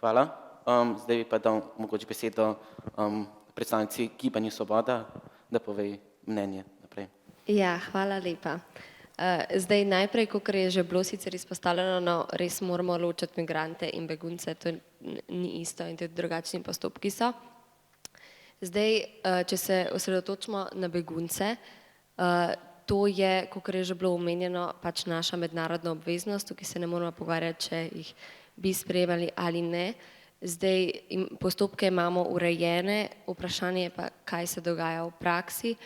Hvala. Zdaj bi pa dal mogoče besedo predstavnici Gibanja Svoboda, da pove mnenje naprej. Ja, hvala lepa. Zdaj najprej, kakor je že bilo sicer izpostavljeno, no, res moramo ločiti migrante in begunce, to ni isto in tudi drugačni postopki so. Zdaj, če se osredotočimo na begunce, to je, kakor je že bilo omenjeno, pač naša mednarodna obveznost, tukaj se ne moramo pogovarjati, če jih bi sprejemali ali ne. Zdaj postopke imamo urejene, vprašanje je pa, kaj se dogaja v praksi.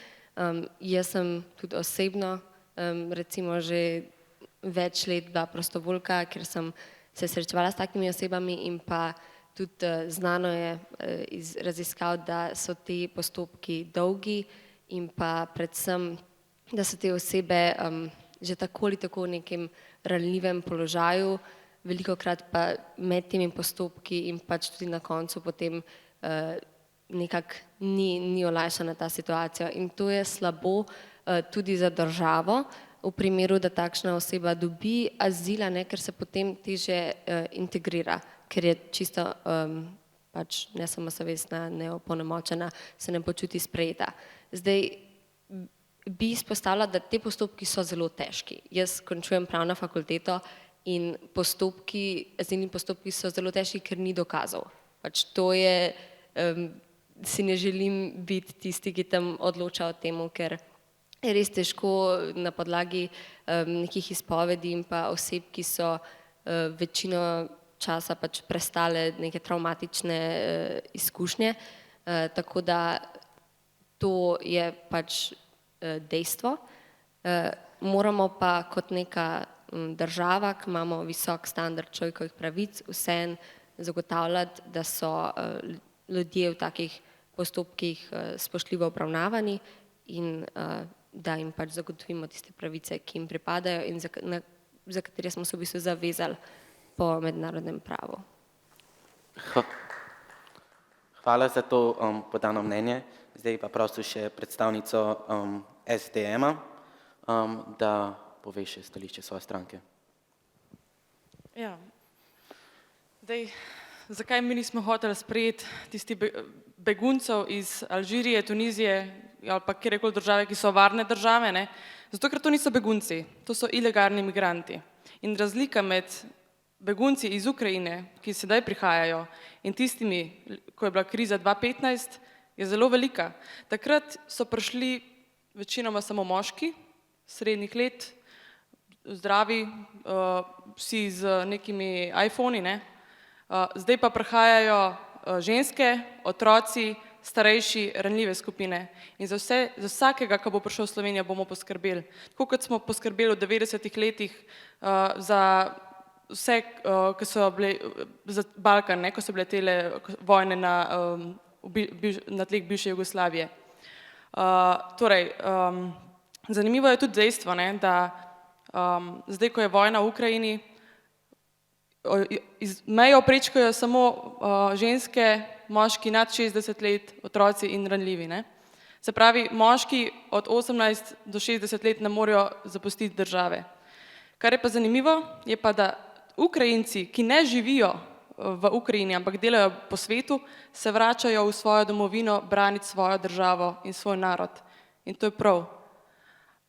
Jaz sem tudi osebno, recimo že več let bila prostovoljka, ker sem se srečevala s takimi osebami in pa tudi znano je iz raziskav, da so ti postopki dolgi in pa predvsem, da so te osebe že tako ali tako v nekem ranljivem položaju, velikokrat pa med temi postopki in pač tudi na koncu potem nekako ni olajšana ta situacija. In to je slabo tudi za državo, v primeru, da takšna oseba dobi azila, ne, ker se potem težje integrira, ker je čisto pač ne samosavestna, ne opolnomočena, se ne počuti sprejeta. Zdaj bi izpostavila, da te postopki so zelo težki. Jaz končujem pravno fakulteto in azilni postopki so zelo težki, ker ni dokazov. Pač to je, si ne želim biti tisti, ki tam odloča o tem, ker je res težko na podlagi nekih izpovedi in pa oseb, ki so večino časa pač prestale neke travmatične izkušnje, tako da to je pač dejstvo. Moramo pa kot neka država, ki imamo visok standard človekovih pravic, vseeno zagotavljati, da so ljudje v takih postopkih spoštljivo obravnavani in da jim pač zagotovimo tiste pravice, ki jim pripadajo in za katere smo se v bistvu zavezali po mednarodnem pravu. Hvala za to podano mnenje. Zdaj pa prosim še predstavnico SDM-a, da pove še stališče svoje stranke. Ja. Zdaj, zakaj mi nismo hoteli sprejeti tisti beguncev iz Alžirije, Tunizije ali pa kjerkoli države, ki so varne države, ne? Zato, ker to niso begunci, to so ilegalni migranti. In razlika med begunci iz Ukrajine, ki sedaj prihajajo, in tistimi, ko je bila kriza 2015, je zelo velika. Takrat so prišli večinoma samo moški, srednjih let, zdravi, vsi z nekimi iPhoni, ne? Zdaj pa prihajajo ženske, otroci, starejši, ranljive skupine. In za vsakega, ki bo prišel v Slovenijo, bomo poskrbeli. Tako kot smo poskrbeli v 90-ih letih za vse, ki so bile, za Balkan, ne, ko so bile tele vojne na tleh bivše Jugoslavije. Torej, zanimivo je tudi dejstvo, ne, da zdaj, ko je vojna v Ukrajini, mejo prečkajo samo ženske, moški nad 60 let, otroci in ranljivi. Ne. Se pravi, moški od 18 do 60 let ne morejo zapustiti države. Kar je pa zanimivo, je pa, da Ukrajinci, ki ne živijo v Ukrajini, ampak delajo po svetu, se vračajo v svojo domovino braniti svojo državo in svoj narod. In to je prav.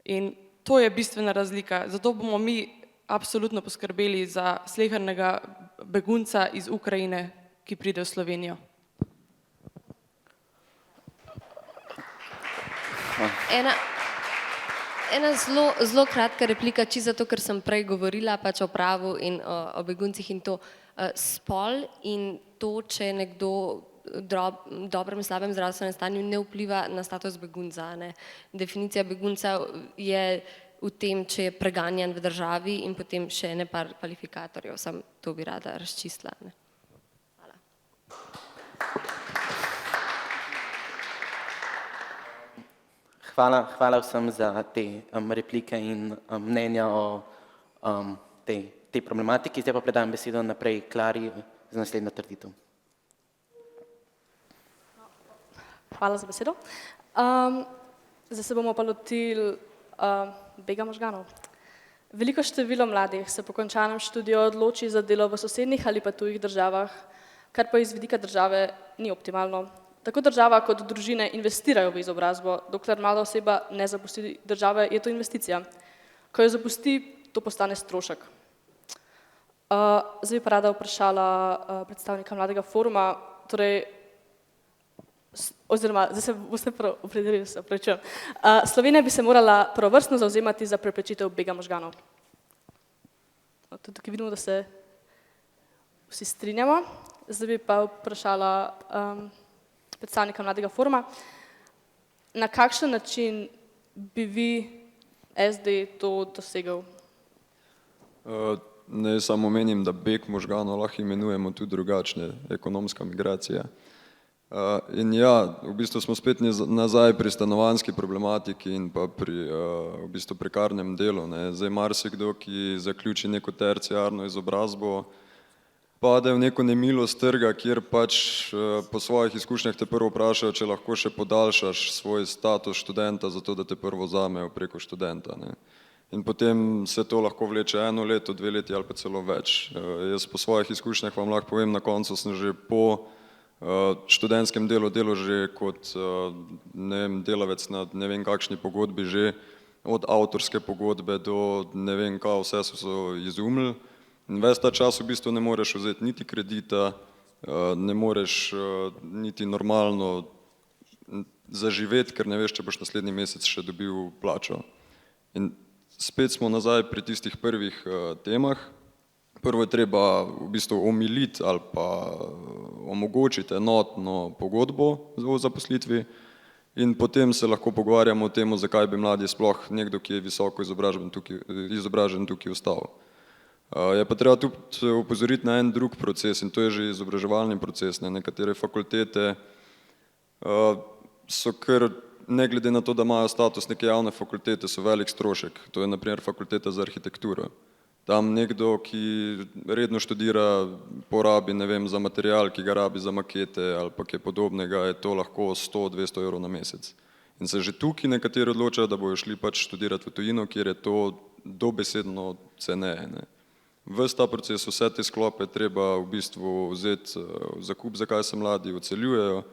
In to je bistvena razlika. Zato bomo mi absolutno poskrbeli za slehernega begunca iz Ukrajine, ki pride v Slovenijo. Ena zelo kratka replika, čisto zato, ker sem prej govorila pač o pravu in o beguncih in to spol in to, če nekdo v dobrem, slabem zdravstvenem stanju ne vpliva na status begunca. Ne. Definicija begunca je v tem, če je preganjan v državi in potem še ene par kvalifikatorjev. Sam to bi rada razčistila. Ne. Hvala vsem za te replike in mnenja o tej problematiki. Zdaj pa predajam besedo naprej Klari za naslednjo trditev. Hvala za besedo. Zdaj se bomo pa lotili bega možganov. Veliko število mladih se po končanem študiju odloči za delo v sosednjih ali pa tujih državah, kar pa iz vidika države ni optimalno. Tako država kot družine investirajo v izobrazbo, dokler mlada oseba ne zapusti države, je to investicija. Ko jo zapusti, to postane strošek. Zdaj bi pa rada vprašala predstavnika Mladega foruma, torej, oziroma, zdaj se boste opredelili, se opravičujem. Slovenija bi se morala prvovrstno zavzemati za preprečitev bega možganov. Tudi tukaj vidimo, da se vsi strinjamo. Zdaj bi pa vprašala predstavnika Mladega foruma, na kakšen način bi vi SD to dosegel? Ne samo menim, da beg možganov lahko imenujemo tudi drugačne, ekonomska migracija. In ja, v bistvu smo spet nazaj pri stanovanjski problematiki in pa pri v bistvu prekarnem delu. Ne. Zdaj marsikdo, ki zaključi neko terciarno izobrazbo, pade v neko nemilost trga, kjer pač po svojih izkušnjah te prvo vprašajo, če lahko še podaljšaš svoj status študenta, zato da te prvo vzamejo preko študenta. Ne. In potem se to lahko vleče 1 leto, 2 leti ali pa celo več. Jaz po svojih izkušnjah vam lahko povem, na koncu sem že po študentskem delu delal že kot delavec na ne vem kakšni pogodbi, že od avtorske pogodbe do ne vem kaj, vse so izumili. In ves ta čas v bistvu ne moreš vzeti niti kredita, ne moreš niti normalno zaživeti, ker ne veš, če boš naslednji mesec še dobil plačo. In spet smo nazaj pri tistih prvih temah. Prvo je treba v bistvu omiliti ali pa omogočiti enotno pogodbo o zaposlitvi in potem se lahko pogovarjamo o tem, zakaj bi mladi sploh nekdo, ki je visoko izobražen tukaj ostal. Je pa treba tudi opozoriti na en drug proces in to je že izobraževalni proces. Nekatere fakultete so kar, ne glede na to, da imajo status neke javne fakultete, so velik strošek. To je na primer fakulteta za arhitekturo. Tam nekdo, ki redno študira, porabi, ne vem, za material, ki ga rabi za makete ali pa kaj podobnega, je to lahko 100-200 evrov na mesec. In se že tukaj nekateri odločajo, da bojo šli pač študirati v tujino, kjer je to dobesedno ceneje. Ne. Ves ta proces, vse te sklope treba v bistvu vzeti v zakup, zakaj se mladi odseljujejo,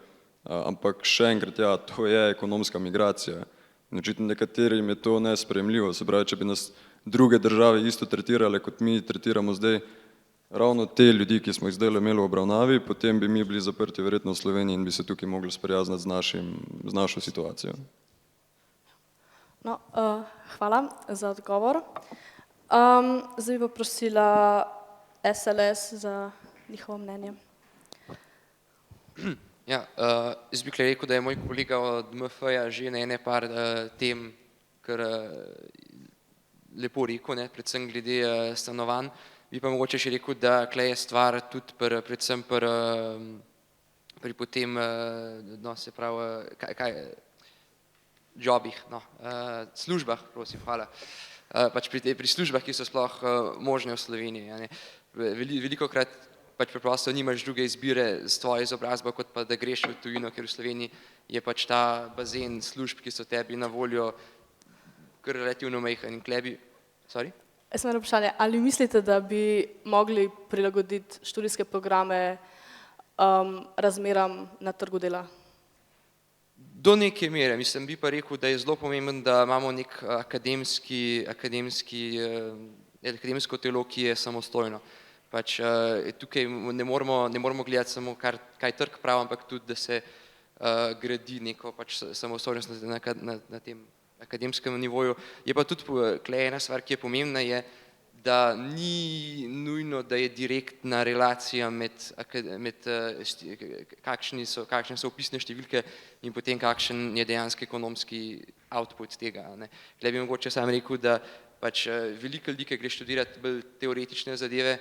ampak še enkrat, ja, to je ekonomska migracija. In očitno nekaterim je to nesprejemljivo, se pravi, če bi nas druge države isto tretirale, kot mi tretiramo zdaj, ravno te ljudi, ki smo jih zdaj imeli v obravnavi, potem bi mi bili zaprti verjetno v Sloveniji in bi se tukaj mogli sprijazniti z našo situacijo. No, hvala za odgovor. Zdaj bi prosila SLS za njihovo mnenje. Ja, jaz bi rekel, da je moj kolega od MF-ja že na ene par tem, kar lepo rekel, ne, predvsem glede stanovanj. Bi pa mogoče še rekel, da tukaj je stvar tudi predvsem pri potem, no, se pravi, jobih, no, službah, prosim, hvala. Pač pri službah, ki so sploh možne v Sloveniji. Ja, ne. Velikokrat pač preprosto nimaš druge izbire s tvojo izobrazbo, kot pa da greš v tujino, ker v Sloveniji je pač ta bazen služb, ki so tebi na voljo, kar relativno majhen in klebi. Sorry? Jaz imam vprašanje, ali mislite, da bi mogli prilagoditi študijske programe razmeram na trgu dela? Do neke mere, mislim, bi pa rekel, da je zelo pomemben, da imamo nek akademsko telo, ki je samostojno. Pač tukaj ne moramo gledati samo, kaj trg pravi, ampak tudi, da se gradi neko pač samostojnost na tem akademskem nivoju. Je pa tudi tukaj ena stvar, ki je pomembna, je, da ni nujno, da je direktna relacija med kakšne so vpisne številke in potem kakšen je dejanski ekonomski output tega. Tukaj bi mogoče sam rekel, da pač veliko ljudi, ki gre študirati bolj teoretične zadeve,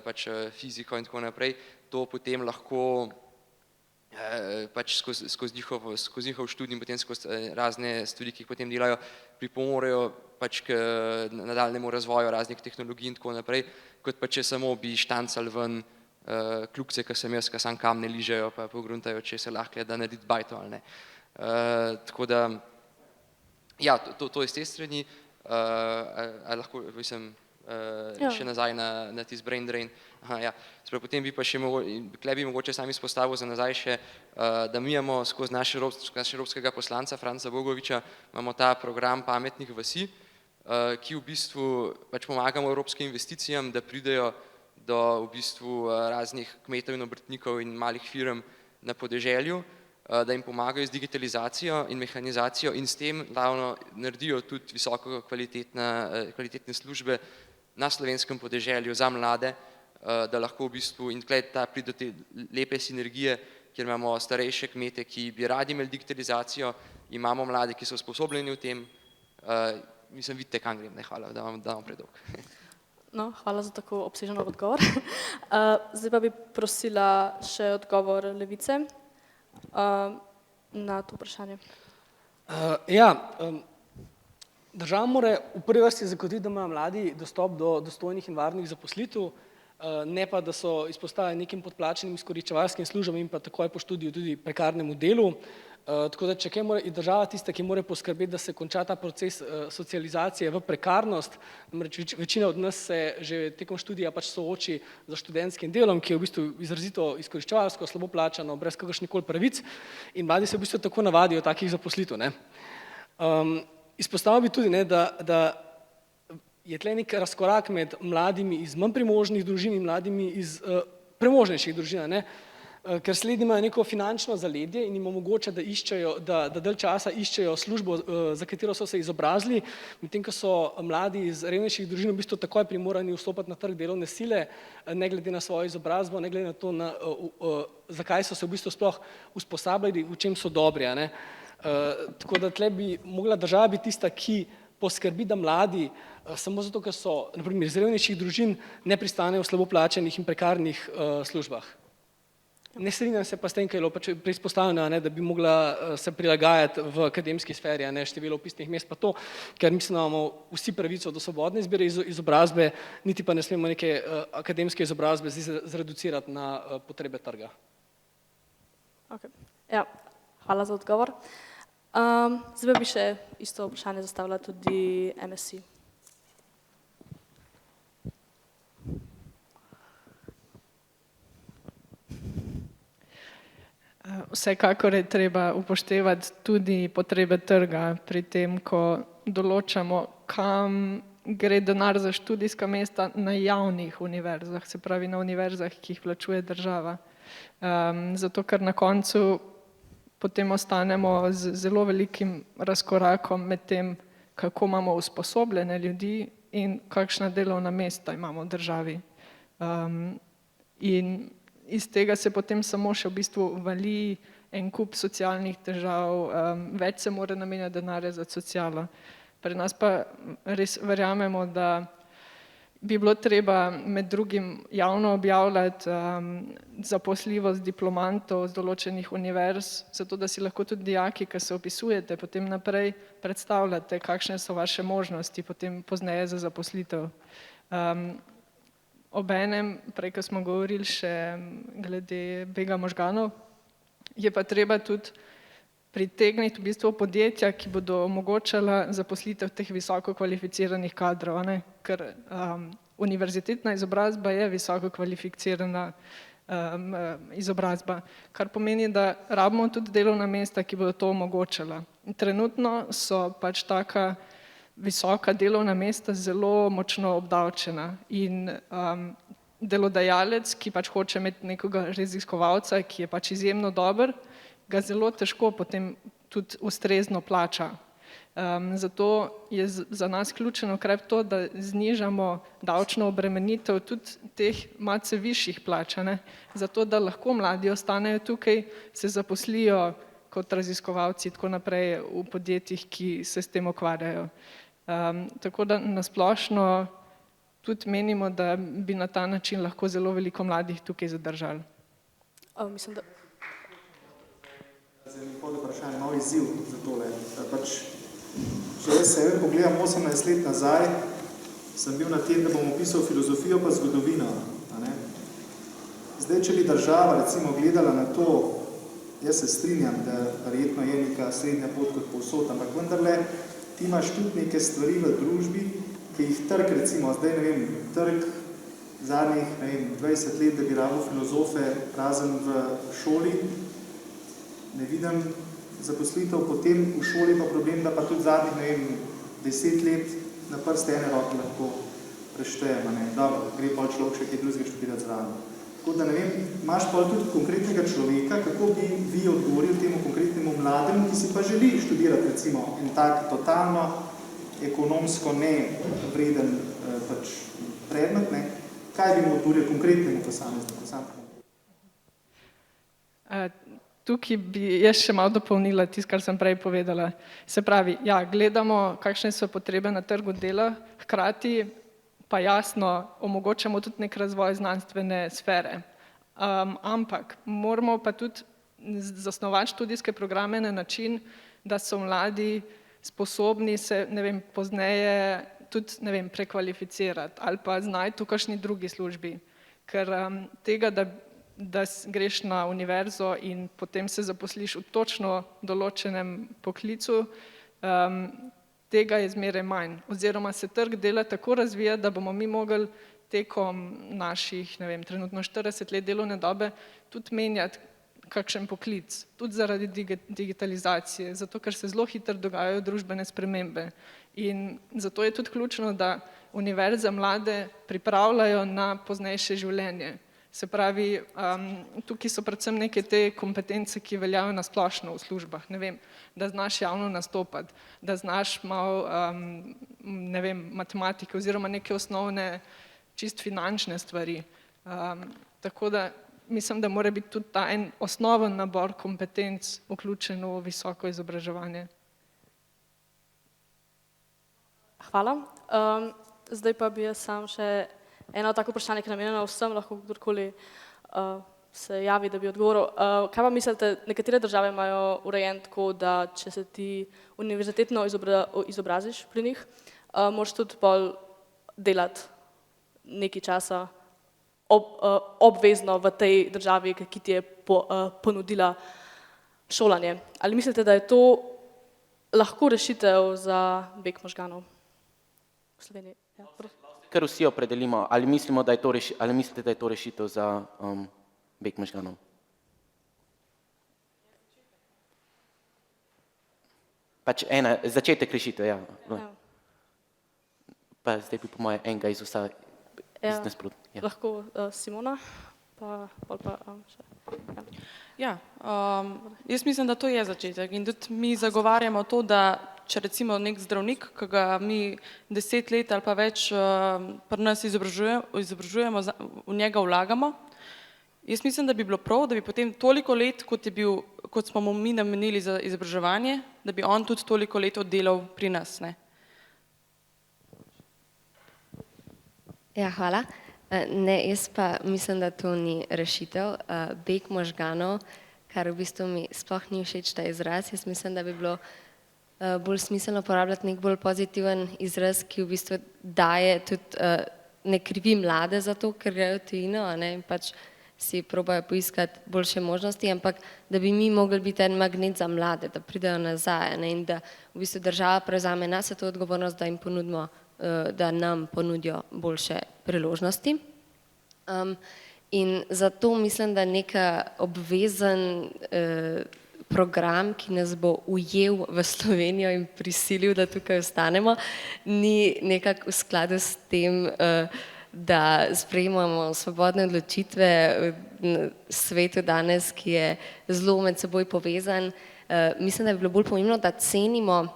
pač fiziko in tako naprej, to potem lahko pač skozi njihov študij in potem skozi razne stvari, ki jih potem delajo, pripomorejo pač k nadaljnjemu razvoju raznih tehnologij in tako naprej, kot pa če samo bi štancali ven kljukce, ki sem jaz, ki sam kamne ližejo pa pogruntajo, če se lahko da narediti bajto ali ne. Tako da, ja, to je s te strani, lahko, mislim, še nazaj na tisti brain drain. Ja. Potem bi pa še tukaj bi mogoče sam izpostavil za nazaj še, da mi imamo skozi našega evropskega poslanca Franca Bogoviča imamo ta program pametnih vasi, ki v bistvu pač pomagamo evropskim investicijam, da pridejo do v bistvu raznih kmetov in obrtnikov in malih firm na podeželju, da jim pomagajo z digitalizacijo in mehanizacijo in s tem glavno naredijo tudi visoko kvalitetne službe na slovenskem podeželju za mlade, da lahko v bistvu in tukaj pride do te lepe sinergije, kjer imamo starejše kmete, ki bi radi imeli digitalizacijo, imamo mlade, ki so usposobljeni v tem, mislim, vidite, kam grem, ne, hvala, da vam predolg. No, hvala za tako obsežen odgovor. Zdaj pa bi prosila še odgovor Levice na to vprašanje. Ja, država mora v prvi vrsti zagotoviti, da imajo mladi dostop do dostojnih in varnih zaposlitev, ne pa, da so izpostavljeni nekim podplačanim izkoriščevalskim službam in pa takoj po študiju tudi prekarnemu delu. Tako da, če kaj mora država tista, ki mora poskrbeti, da se konča ta proces socializacije v prekarnost, namreč večina od nas se že tekom študija pač sooči za študentskim delom, ki je v bistvu izrazito izkoriščevalsko, slabo plačano, brez kakršnihkoli pravic in mladi se v bistvu tako navadijo takih zaposlitev, ne. Izpostavil bi tudi, ne, da je tle nek razkorak med mladimi iz manj premožnih družin in mladimi iz premožnejših družin, ne. Ker slednji imajo neko finančno zaledje in jim omogoča, da iščejo, da dalj časa iščejo službo, za katero so se izobrazili, medtem ko so mladi iz revnejših družin v bistvu takoj primorani vstopati na trg delovne sile, ne glede na svojo izobrazbo, ne glede na to, zakaj so se v bistvu sploh usposabljali, v čem so dobri, a ne. Tako da tle bi mogla država biti tista, ki poskrbi, da mladi samo zato, ker so na primer iz revnejših družin, ne pristanejo v slabo plačanih in prekarnih službah. Ne strinjam se pa s tem, kaj je bilo pač preizpostavljeno, da bi mogla se prilagajati v akademski sferi, število vpisnih mest pa to, ker mislim, da imamo vsi pravico do svobodne izbire izobrazbe, niti pa ne smemo neke akademske izobrazbe zreducirati na potrebe trga. Ja, hvala za odgovor. Zdaj bi še isto vprašanje zastavila tudi MSI. Vsekakor je treba upoštevati tudi potrebe trga pri tem, ko določamo, kam gre denar za študijska mesta na javnih univerzah, se pravi na univerzah, ki jih plačuje država. Zato, ker na koncu potem ostanemo z zelo velikim razkorakom med tem, kako imamo usposobljene ljudi in kakšna delovna mesta imamo v državi. In iz tega se potem samo še v bistvu vali en kup socialnih težav, več se mora namenjati denarja za socialo. Pri nas pa res verjamemo, da bi bilo treba med drugim javno objavljati zaposljivost diplomantov z določenih univerz, zato da si lahko tudi dijaki, ki se opisujete, potem naprej predstavljate, kakšne so vaše možnosti potem pozneje za zaposlitev. Obenem, prej, ko smo govorili še glede bega možganov, je pa treba tudi pritegniti v bistvu podjetja, ki bodo omogočala zaposlitev teh visoko kvalificiranih kadrov, ne? Ker univerzitetna izobrazba je visoko kvalificirana izobrazba, kar pomeni, da rabimo tudi delovna mesta, ki bodo to omogočala. Trenutno so pač taka visoka delovna mesta zelo močno obdavčena in delodajalec, ki pač hoče imeti nekoga raziskovalca, ki je pač izjemno dober, ga zelo težko potem tudi ustrezno plača. Zato je za nas ključen ukrep to, da znižamo davčno obremenitev tudi teh malce višjih plač, ne? Zato da lahko mladi ostanejo tukaj, se zaposlijo kot raziskovalci tako naprej v podjetjih, ki se s tem ukvarjajo. Tako da nasplošno tudi menimo, da bi na ta način lahko zelo veliko mladih tukaj zadržali. Mislim, da... Zdaj mi pod vprašanje, malo izziv za tole. Pač, če jaz se pogledam 18 let nazaj, sem bil na tem, da bom opisal filozofijo pa zgodovino. Ne? Zdaj, če bi država recimo gledala na to, jaz se strinjam, da verjetno je neka srednja pot kot povsod, ampak vendarle ti imaš tudi neke stvari v družbi, ki jih trg recimo, zdaj ne vem, trg zadnjih 20 let, da bi rabil filozofe razen v šoli, ne vidim zaposlitev, potem v šoli pa problem, da pa tudi zadnjih, ne vem, 10 let na prste ene roke lahko preštejemo, ne, dobro, gre pa človek še kaj drugega študirati zraven. Tako da, ne vem, imaš pa tudi konkretnega človeka, kako bi vi odgovorili temu konkretnemu mlademu, ki si pa želi študirati, recimo, en tak totalno ekonomsko nevreden pač predmet, ne, kaj bi mu odgovorili konkretnemu posamezniku? Tukaj bi jaz še malo dopolnila tisto, kar sem prej povedala. Se pravi, ja, gledamo, kakšne so potrebe na trgu dela, hkrati pa jasno omogočamo tudi nek razvoj znanstvene sfere. Ampak moramo pa tudi zasnovati študijske programe na način, da so mladi sposobni se, ne vem, pozneje tudi, ne vem, prekvalificirati ali pa znajti v kakšni drugi službi. Ker tega, da greš na univerzo in potem se zaposliš v točno določenem poklicu, tega je zmeraj manj. Oziroma se trg dela tako razvija, da bomo mi mogli tekom naših, ne vem, trenutno 40 let delovne dobe tudi menjati kakšen poklic, tudi zaradi digitalizacije, zato ker se zelo hitro dogajajo družbene spremembe. In zato je tudi ključno, da univerze mlade pripravljajo na poznejše življenje. Se pravi, tukaj so predvsem neke te kompetence, ki veljajo na splošno v službah, ne vem, da znaš javno nastopati, da znaš malo, ne vem, matematike oziroma neke osnovne čist finančne stvari. Tako da mislim, da mora biti tudi ta en osnoven nabor kompetenc vključen v visoko izobraževanje. Hvala. Zdaj pa bi jaz sam še eno tako vprašanje, ki je namenjeno vsem, lahko kdorkoli se javi, da bi odgovoril. Kaj pa mislite, nekatere države imajo urejen tako, da če se ti univerzitetno izobraziš pri njih, moraš tudi bolj delati nekaj časa obvezno v tej državi, ki ti je ponudila šolanje. Ali mislite, da je to lahko rešitev za beg možganov v Sloveniji? Ja, Ker vsi opredelimo, ali mislite, da je to rešitev za beg možganov? Pač začetek rešitev, ja. pa zdaj bi po moje enega iz vsa iz nasprot. Ja. Lahko Simona, pa pol pa še. Ja. Jaz mislim, da to je začetek in tudi mi zagovarjamo to, da če recimo nek zdravnik, ki ga mi 10 let ali pa več pri nas izobražujemo, v njega vlagamo, jaz mislim, da bi bilo prav, da bi potem toliko let, kot smo mu mi namenili za izobraževanje, da bi on tudi toliko let oddelal pri nas, ne? Ja, hvala. Ne, jaz pa mislim, da to ni rešitev. Beg možganov, kar v bistvu mi sploh ni všeč ta izraz. Jaz mislim, da bi bilo bolj smiselno uporabljati nek bolj pozitiven izraz, ki v bistvu daje tudi, ne krivi mlade za to, ker grejo v tujino, in pač si probajo poiskati boljše možnosti, ampak da bi mi mogli biti en magnet za mlade, da pridejo nazaj, in da v bistvu država prevzame nas to odgovornost, da jim ponudimo, da nam ponudijo boljše priložnosti. In zato mislim, da neka obvezen program, ki nas bo ujel v Slovenijo in prisilil, da tukaj ostanemo, ni nekako v skladu s tem, da sprejemamo svobodne odločitve v svetu danes, ki je zelo med seboj povezan. Mislim, da bi bilo bolj pomembno, da cenimo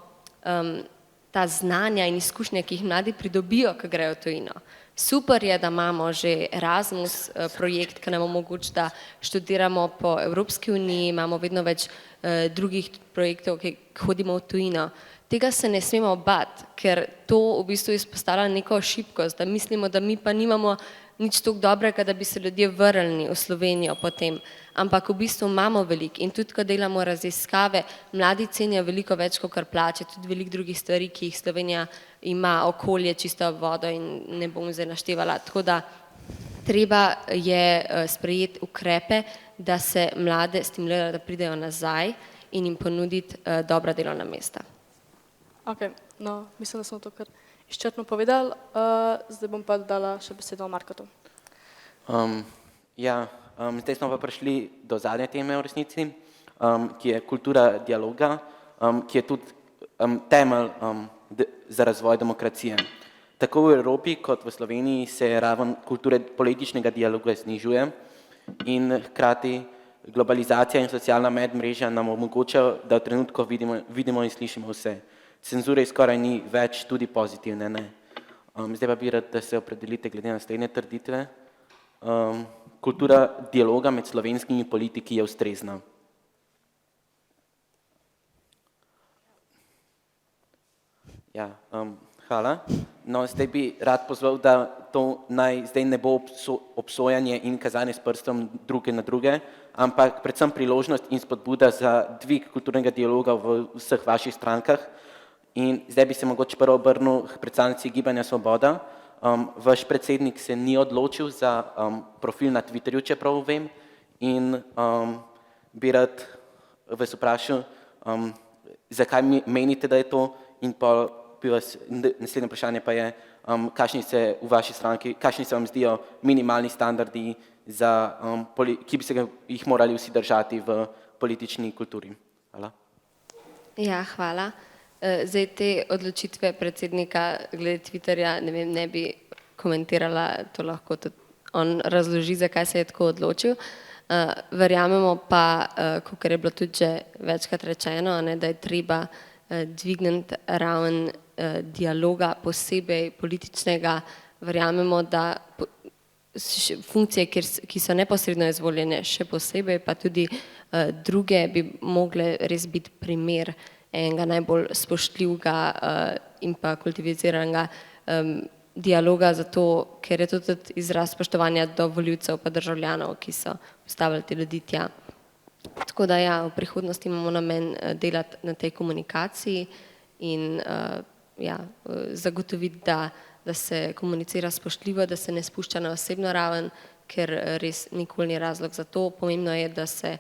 ta znanja in izkušnje, ki jih mladi pridobijo, ko grejo v tujino. Super je, da imamo že Erasmus projekt, ki nam omogoča, da študiramo po Evropski uniji, imamo vedno več drugih projektov, ki hodimo v tujino. Tega se ne smemo bati, ker to v bistvu izpostavlja neko šibkost, da mislimo, da mi pa nimamo nič toliko dobrega, da bi se ljudje vrnili v Slovenijo potem. Ampak v bistvu imamo veliko in tudi, ko delamo raziskave, mladi cenijo veliko več, kot plače, tudi veliko drugih stvari, ki jih Slovenija ima, okolje, čisto vodo in ne bom zdaj naštevala. Tako da treba je sprejeti ukrepe, da se mlade stimulira, da pridejo nazaj in jim ponuditi dobra delovna mesta. Ok, no, mislim, da smo to kar izčrpno povedali. Zdaj bom pa dala še besedo Markotu. Zdaj smo pa prišli do zadnje teme v resnici, ki je kultura dialoga, ki je tudi temelj za razvoj demokracije. Tako v Evropi kot v Sloveniji se raven kulture političnega dialoga znižuje in hkrati globalizacija in socialna medmrežja nam omogočajo, da v trenutku vidimo in slišimo vse. Cenzure skoraj ni več, tudi pozitivne ne. Zdaj pa bi rad, da se opredelite glede na naslednje trditve. Kultura dialoga med slovenskimi politiki je ustrezna. Ja, hvala. No, zdaj bi rad pozval, da to naj zdaj ne bo obsojanje in kazanje s prstom druge na druge, ampak predvsem priložnost in spodbuda za dvig kulturnega dialoga v vseh vaših strankah. In zdaj bi se mogoče prvo obrnil k predstavnici Gibanja Svoboda. Vaš predsednik se ni odločil za profil na Twitterju, čeprav vem, in bi rad vas vprašal, zakaj menite, da je to, in pa naslednje vprašanje pa je, kakšni se v vaši stranki, kakšni se vam zdijo minimalni standardi, ki bi se jih morali vsi držati v politični kulturi. Hvala. Ja, hvala. Zdaj te odločitve predsednika glede Twitterja, ne bi komentirala, to lahko tudi on razloži, zakaj se je tako odločil. Verjamemo pa, kakor je bilo tudi že večkrat rečeno, da je treba dvigniti raven dialoga, posebej političnega. Verjamemo, da funkcije, ki so neposredno izvoljene, še posebej, pa tudi druge bi mogle res biti primer enega najbolj spoštljivega in pa kultiviziranega dialoga, zato ker je to tudi izraz spoštovanja do volivcev pa državljanov, ki so postavili te ljudi tja. Tako da ja, v prihodnosti imamo namen delati na tej komunikaciji in zagotoviti, da se komunicira spoštljivo, da se ne spušča na osebno raven, ker res nikoli ni razlog za to. Pomembno je, da se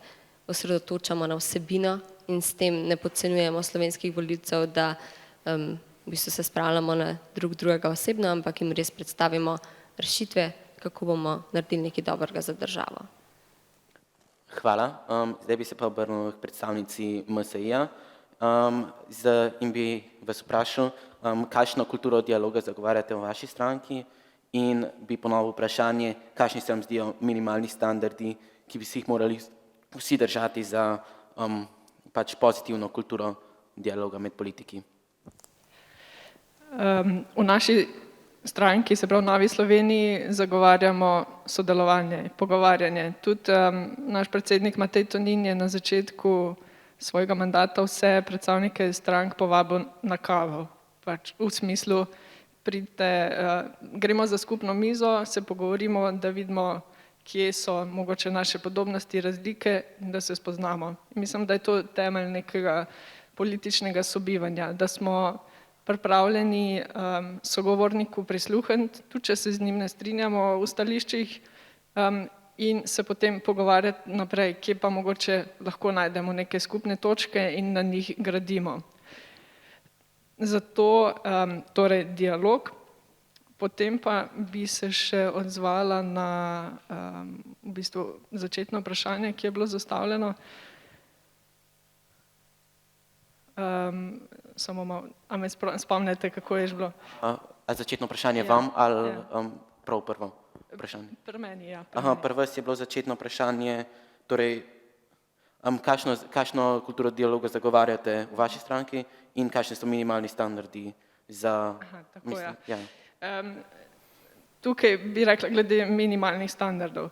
osredotočamo na vsebino in s tem ne podcenjujemo slovenskih volivcev, da v bistvu se spravljamo na drugega osebno, ampak jim res predstavimo rešitve, kako bomo naredili nekaj dobrega za državo. Hvala. Zdaj bi se pa obrnil k predstavnici MSI-ja. In bi vas vprašal, kakšno kulturo dialoga zagovarjate v vaši stranki in bi ponovil vprašanje, kakšni se vam zdijo minimalni standardi, ki bi si jih morali vsi držati za pač pozitivno kulturo dialoga med politiki. V naši stranki, se pravi v Novi Sloveniji, zagovarjamo sodelovanje, pogovarjanje. Tudi naš predsednik Matej Tonin je na začetku svojega mandata vse predstavnike strank povabil na kavo. Pač v smislu, pridite, gremo za skupno mizo, se pogovorimo, da vidimo, kje so mogoče naše podobnosti, razlike in da se spoznamo. Mislim, da je to temelj nekega političnega sobivanja, da smo pripravljeni sogovorniku prisluhniti, tudi če se z njim ne strinjamo v stališčih, in se potem pogovarjati naprej, kje pa mogoče lahko najdemo neke skupne točke in na njih gradimo. Zato torej dialog, potem pa bi se še odzvala na v bistvu začetno vprašanje, ki je bilo zastavljeno. Samo malo, a me spomnite, kako je že bilo? A začetno vprašanje vam ali prav prvo vprašanje? Pri meni, ja. Pri vas je bilo začetno vprašanje, torej, kakšno kulturo dialoga zagovarjate v vaši stranki in kakšni so minimalni standardi za... Tako, ja. Tukaj bi rekla glede minimalnih standardov.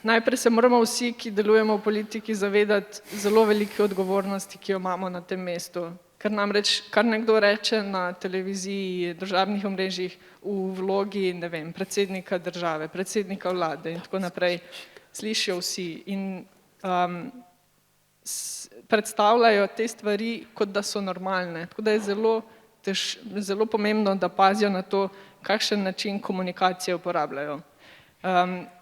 Najprej se moramo vsi, ki delujemo v politiki, zavedati zelo velike odgovornosti, ki jo imamo na tem mestu. Ker namreč, kar nekdo reče na televiziji, državnih omrežjih v vlogi, ne vem, predsednika države, predsednika vlade in tako naprej, slišijo vsi in predstavljajo te stvari, kot da so normalne. Tako da je zelo pomembno, da pazijo na to, kakšen način komunikacije uporabljajo.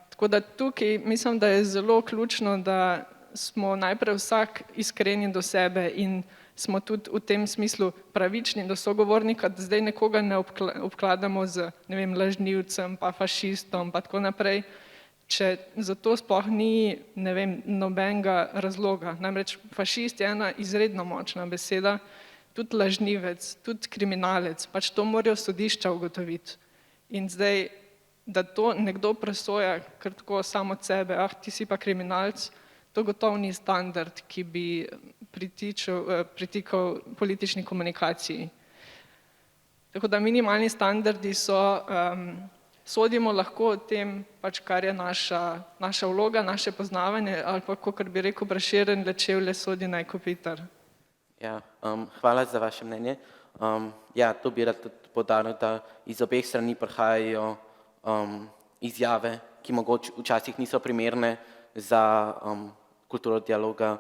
Tako da tukaj mislim, da je zelo ključno, da smo najprej vsak iskreni do sebe in smo tudi v tem smislu pravični do sogovornika, da zdaj nekoga ne obkladamo z, ne vem, lažnivcem, pa fašistom, pa tako naprej, če za to sploh ni, ne vem, nobenega razloga. Namreč fašist je ena izredno močna beseda, tudi lažnivec, tudi kriminalec, pač to morajo sodišča ugotoviti. In zdaj, da to nekdo presoja, kar tako samo od sebe, ti si pa kriminalec, to gotovo ni standard, ki bi pritikal politični komunikaciji. Tako da minimalni standardi so, sodimo lahko o tem, pač kar je naša vloga, naše poznavanje, ali pa, kakor bi rekel Prešeren, le čevlje sodi naj kopitar. Ja, hvala za vaše mnenje. Ja, to bi rad poudaril, da iz obeh strani prihajajo izjave, ki mogoče včasih niso primerne za kulturo dialoga,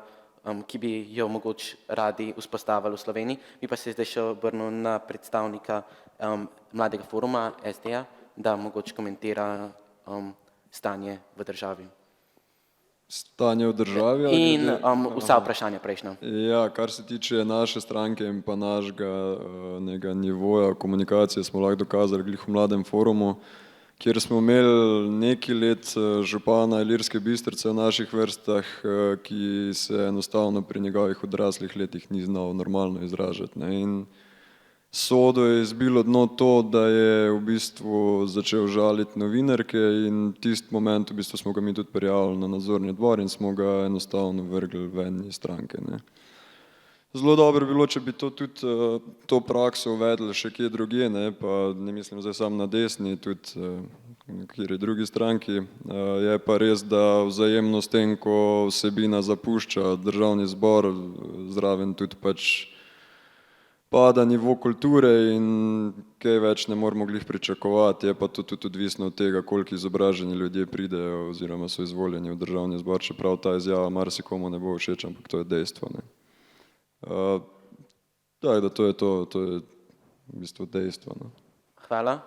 ki bi jo mogoče radi vzpostavili v Sloveniji. Bi pa se zdaj še obrnil na predstavnika Mladega foruma SD-ja, da mogoče komentira stanje v državi. Stanje v državi? In vsa vprašanja prejšnja. Ja, kar se tiče naše stranke in pa našega nivoja komunikacije, smo lahko dokazali glih v Mladem forumu, kjer smo imeli nekaj let župana Ilirske Bistrice v naših vrstah, ki se enostavno pri njegovih odraslih letih ni znal normalno izražati. In sodo je izbilo dno to, da je v bistvu začel žaliti novinarke in tisti moment v bistvu smo ga mi tudi prijavili na nadzorni odbor in smo ga enostavno vrgli ven iz stranke. Zelo dobro bi bilo, če bi to tudi to prakso uvedli še kje drugje, pa ne mislim zdaj samo na desni, tudi na kateri drugi stranki. Je pa res, da vzajemno s tem, ko vsebina zapušča državni zbor, zraven tudi pač pada nivo kulture in kaj več ne moramo glih pričakovati, je pa to tudi odvisno od tega, koliko izobraženi ljudje pridejo oziroma so izvoljeni v državni zbor, čeprav ta izjava marsikomu ne bo všeč, ampak to je dejstvo. Da to je v bistvu dejstvo. Hvala,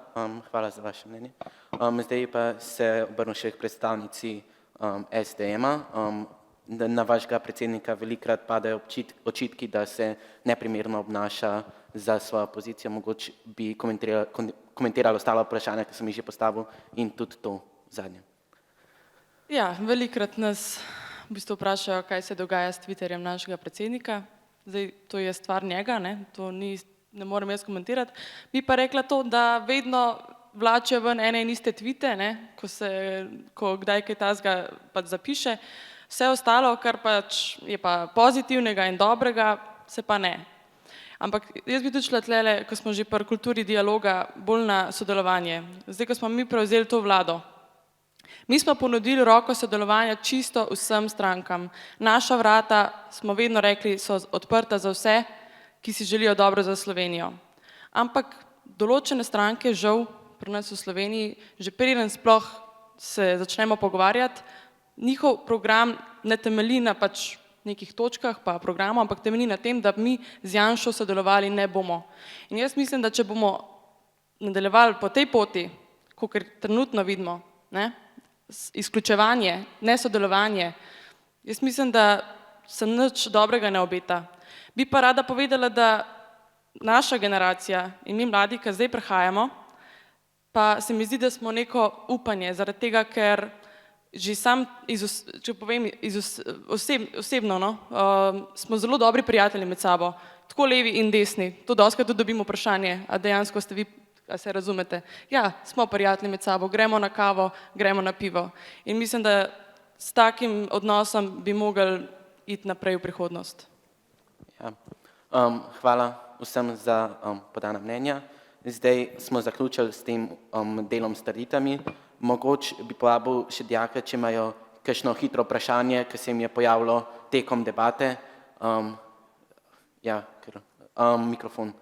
hvala za vaše mnenje. Zdaj pa se obrnem še k predstavnici SDM-a. Na vašega predsednika velikokrat padajo očitki, da se neprimerno obnaša za svojo pozicijo. Mogoče bi komentirala ostala vprašanja, ki sem jih že postavil in tudi to zadnje. Ja, velikokrat nas v bistvu vprašajo, kaj se dogaja s Twitterjem našega predsednika. Zdaj, to je stvar njega, ne, to ne morem jaz komentirati. Bi pa rekla to, da vedno vlačijo ven ene in iste tvite, ne, ko kdaj kaj tazga pač zapiše, vse ostalo, kar pač je pa pozitivnega in dobrega, se pa ne. Ampak jaz bi tudi šla tlele, ko smo že pri kulturi dialoga, bolj na sodelovanje. Zdaj, ko smo mi prevzeli to vlado, mi smo ponudili roko sodelovanja čisto vsem strankam. Naša vrata, smo vedno rekli, so odprta za vse, ki si želijo dobro za Slovenijo. Ampak določene stranke, žal, pri nas v Sloveniji, že preden sploh se začnemo pogovarjati, njihov program ne temelji na pač nekih točkah pa programu, ampak temelji na tem, da mi z Janšo sodelovali ne bomo. In jaz mislim, da če bomo nadaljevali po tej poti, kakor trenutno vidimo, ne, izključevanje, nesodelovanje, jaz mislim, da se nič dobrega ne obeta. Bi pa rada povedala, da naša generacija in mi mladi, ki zdaj prihajamo, pa se mi zdi, da smo neko upanje, zaradi tega, ker že sam, če povem osebno, no, smo zelo dobri prijatelji med sabo, tako levi in desni. To dostikrat tudi dobimo vprašanje, a dejansko ste vi, a se razumete. Ja, smo prijatelji med sabo, gremo na kavo, gremo na pivo. In mislim, da s takim odnosom bi mogli iti naprej v prihodnost. Ja. Hvala vsem za podana mnenja. Zdaj smo zaključili s tem delom s trditvami. Mogoče bi povabil še dijake, če imajo kakšno hitro vprašanje, ki se jim je pojavilo tekom debate. Mikrofon.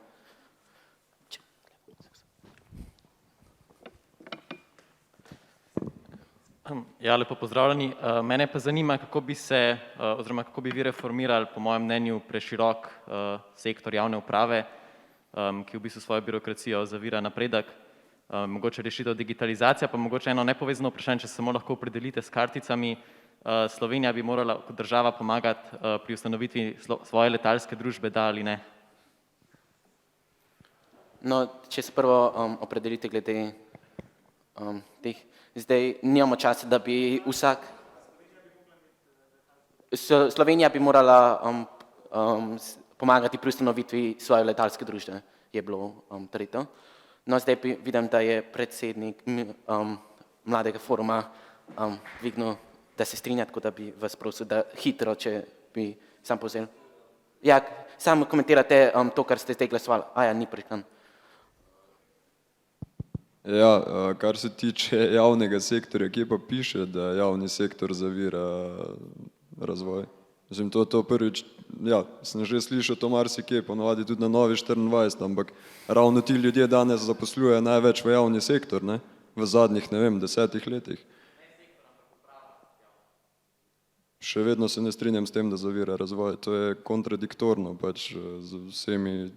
Ja, lepo pozdravljeni. Mene pa zanima, kako bi se, oziroma kako bi vi reformirali, po mojem mnenju, preširok sektor javne uprave, ki v bistvu svojo birokracijo zavira napredek. Mogoče rešitev digitalizacija, pa mogoče eno nepovezano vprašanje, če se samo lahko opredelite s karticami. Slovenija bi morala kot država pomagati pri ustanovitvi svoje letalske družbe, da ali ne? No, če se prvo opredelite glede teh. Zdaj nimamo časa, da bi vsak... Slovenija bi morala pomagati pri ustanovitvi svoje letalske družbe, je bilo tretjo. No, zdaj vidim, da je predsednik Mladega foruma dvignil, da se strinja, tako da bi vas prosil, da hitro, če bi sam povzel. Ja, samo komentirate to, kar ste zdaj glasovali. Ni priškan. Ja, kar se tiče javnega sektorja, kje pa piše, da javni sektor zavira razvoj? Mislim, to prvič, ja, sem že slišal to marsikje, ponovadi tudi na Novi 24, ampak ravno ti ljudje danes zaposlujejo največ v javni sektor, ne, v zadnjih, ne vem, 10 letih. Še vedno se ne strinjam s tem, da zavira razvoj, to je kontradiktorno pač z vsemi.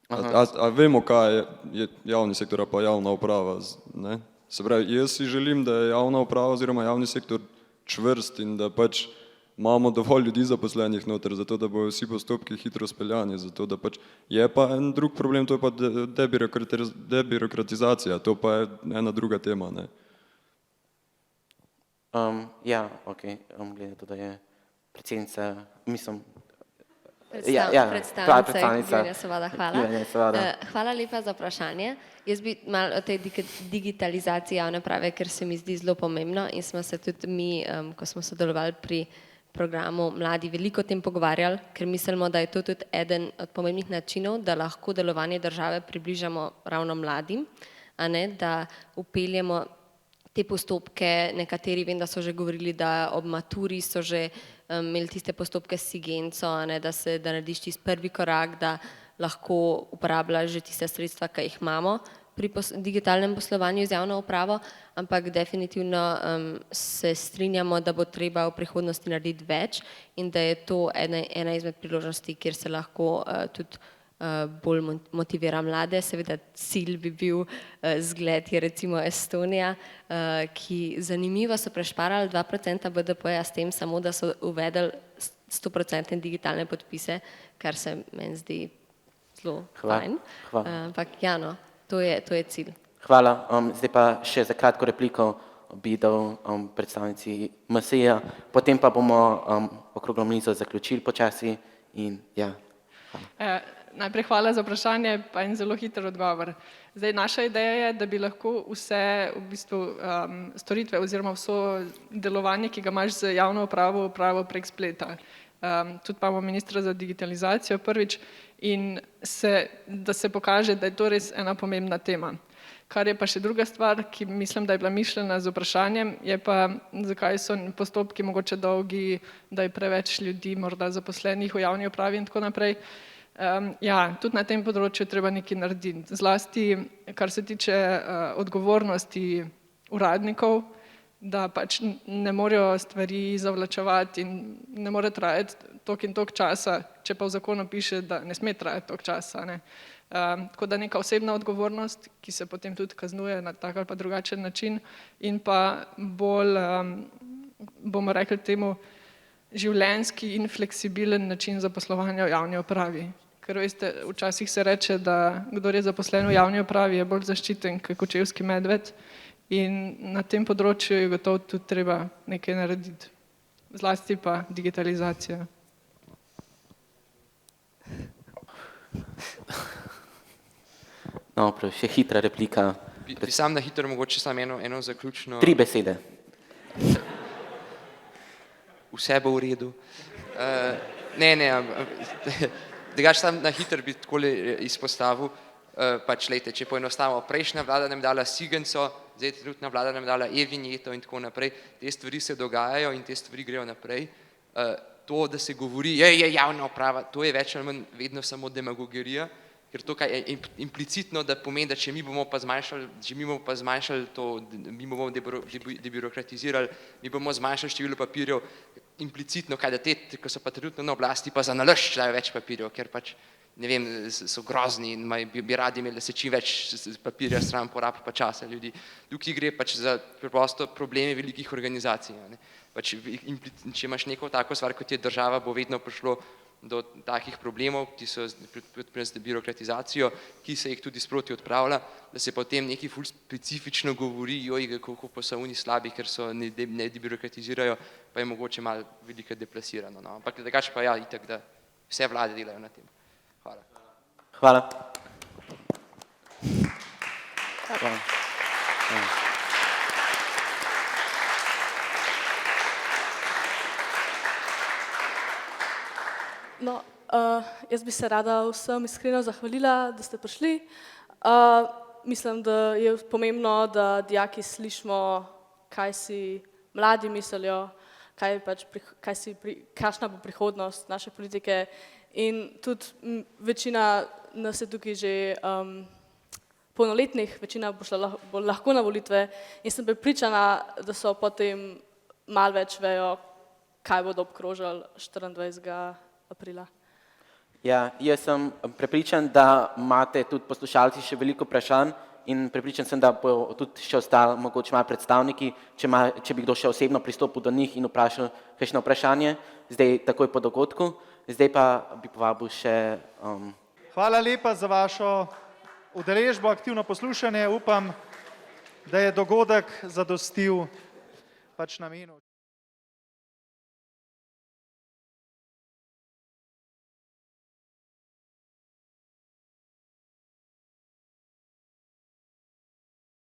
A vemo, kaj je javni sektor, pa javna uprava, ne? Se pravi, jaz si želim, da je javna uprava oziroma javni sektor čvrst in da pač imamo dovolj ljudi zaposlenih noter, zato da bojo vsi postopki hitro speljani, zato da pač je pa en drug problem, to je pa debirokratizacija, to pa je ena druga tema, ne? Ja, okej, glede to, da je predsednica, mislim... Predstavnica Gibanja Svoboda, hvala. Hvala lepa za vprašanje. Jaz bi malo o tej digitalizaciji javne uprave, ker se mi zdi zelo pomembno in smo se tudi mi, ko smo sodelovali pri programu Mladi, veliko o tem pogovarjali, ker mislimo, da je to tudi eden od pomembnih načinov, da lahko delovanje države približamo ravno mladim, a ne, da upeljemo te postopke, nekateri vem, da so že govorili, da ob maturi so že imeli tiste postopke s Sigenco, da narediš tisti prvi korak, da lahko uporabljaš že tiste sredstva, ki jih imamo pri digitalnem poslovanju z javno upravo, ampak definitivno se strinjamo, da bo treba v prihodnosti narediti več in da je to ena izmed priložnosti, kjer se lahko tudi bolj motivira mlade. Seveda cilj bi bil zgled je recimo Estonija, ki zanimivo so prešparali 2% BDP-ja s tem samo, da so uvedli 100% digitalne podpise, kar se meni zdi zelo fajn. Ampak ja, no, to je cilj. Hvala. Zdaj pa še za kratko repliko besedo predstavnici MSI-ja, potem pa bomo okroglo mizo zaključili počasi in ja. Najprej hvala za vprašanje, pa en zelo hiter odgovor. Zdaj, naša ideja je, da bi lahko vse v bistvu storitve oziroma vso delovanje, ki ga imaš z javno upravo, upravo prek spleta. Tudi imamo ministra za digitalizacijo prvič in da se pokaže, da je to res ena pomembna tema. Kar je pa še druga stvar, ki mislim, da je bila mišljena z vprašanjem, je pa, zakaj so postopki mogoče dolgi, da je preveč ljudi morda zaposlenih v javni upravi in tako naprej. Ja, tudi na tem področju treba nekaj narediti. Zlasti, kar se tiče odgovornosti uradnikov, da pač ne morejo stvari zavlačevati in ne more trajati toliko in toliko časa, če pa v zakonu piše, da ne sme trajati toliko časa. Tako da neka osebna odgovornost, ki se potem tudi kaznuje na tak ali pa drugačen način in pa bolj, bomo rekli temu, življenjski in fleksibilen način zaposlovanja v javni upravi. Ker veste, včasih se reče, da kdor je zaposlen v javni upravi, je bolj zaščiten kot kočevski medved in na tem področju je gotovo tudi treba nekaj narediti. Zlasti pa digitalizacija. No, prav, še hitra replika. Bi sam na hitro mogoče samo eno zaključno... 3 besede. Vse bo v redu. Drugače sam na hitro bi takole izpostavil, pač lejte, če poenostavimo, prejšnja vlada nam dala Sigenco, zdaj trenutna vlada nam dala e-vinjeto in tako naprej, te stvari se dogajajo in te stvari grejo naprej. To, da se govori, je javna uprava, to je več ali manj vedno samo demagogerija, ker to kaj je implicitno, da pomeni, da če mi bomo pa zmanjšali to, mi bomo debirokratizirali, mi bomo zmanjšali število papirjev, implicitno, kaj da te, ko so pa trenutno na oblasti, pa za nalašč dajo več papirjev, ker pač, ne vem, so grozni in bi radi imeli, da se čim več papirja stran porabi pa časa ljudi. Tukaj gre pač za preprosto probleme velikih organizacij. Pač, če imaš neko tako stvar, kot je država, bo vedno prišlo do takih problemov, ki so pred birokratizacijo, ki se jih tudi sproti odpravlja, da se potem nekaj ful specifično govori, kako pa so oni slabi, ker so ne debirokratizirajo, pa je mogoče malo velike deplasirano. Ampak drugače pa ja, itak, da vse vlade delajo na tem. Hvala. Hvala. No, jaz bi se rada vsem iskreno zahvalila, da ste prišli. Mislim, da je pomembno, da dijaki slišimo, kaj si mladi mislijo, kakšna bo prihodnost naše politike in tudi večina nas je tukaj že polnoletnih, večina bo lahko na volitve in sem prepričana, da so potem malo več vejo, kaj bodo obkrožili 24. aprila. Ja, jaz sem prepričan, da imate tudi poslušalci še veliko vprašanj in prepričan sem, da bo tudi še ostali mogoče malo predstavniki, če bi kdo še osebno pristopil do njih in vprašal kakšno vprašanje, zdaj takoj po dogodku, zdaj pa bi povabil še... Hvala lepa za vašo udeležbo, aktivno poslušanje, upam, da je dogodek zadostil pač namenu.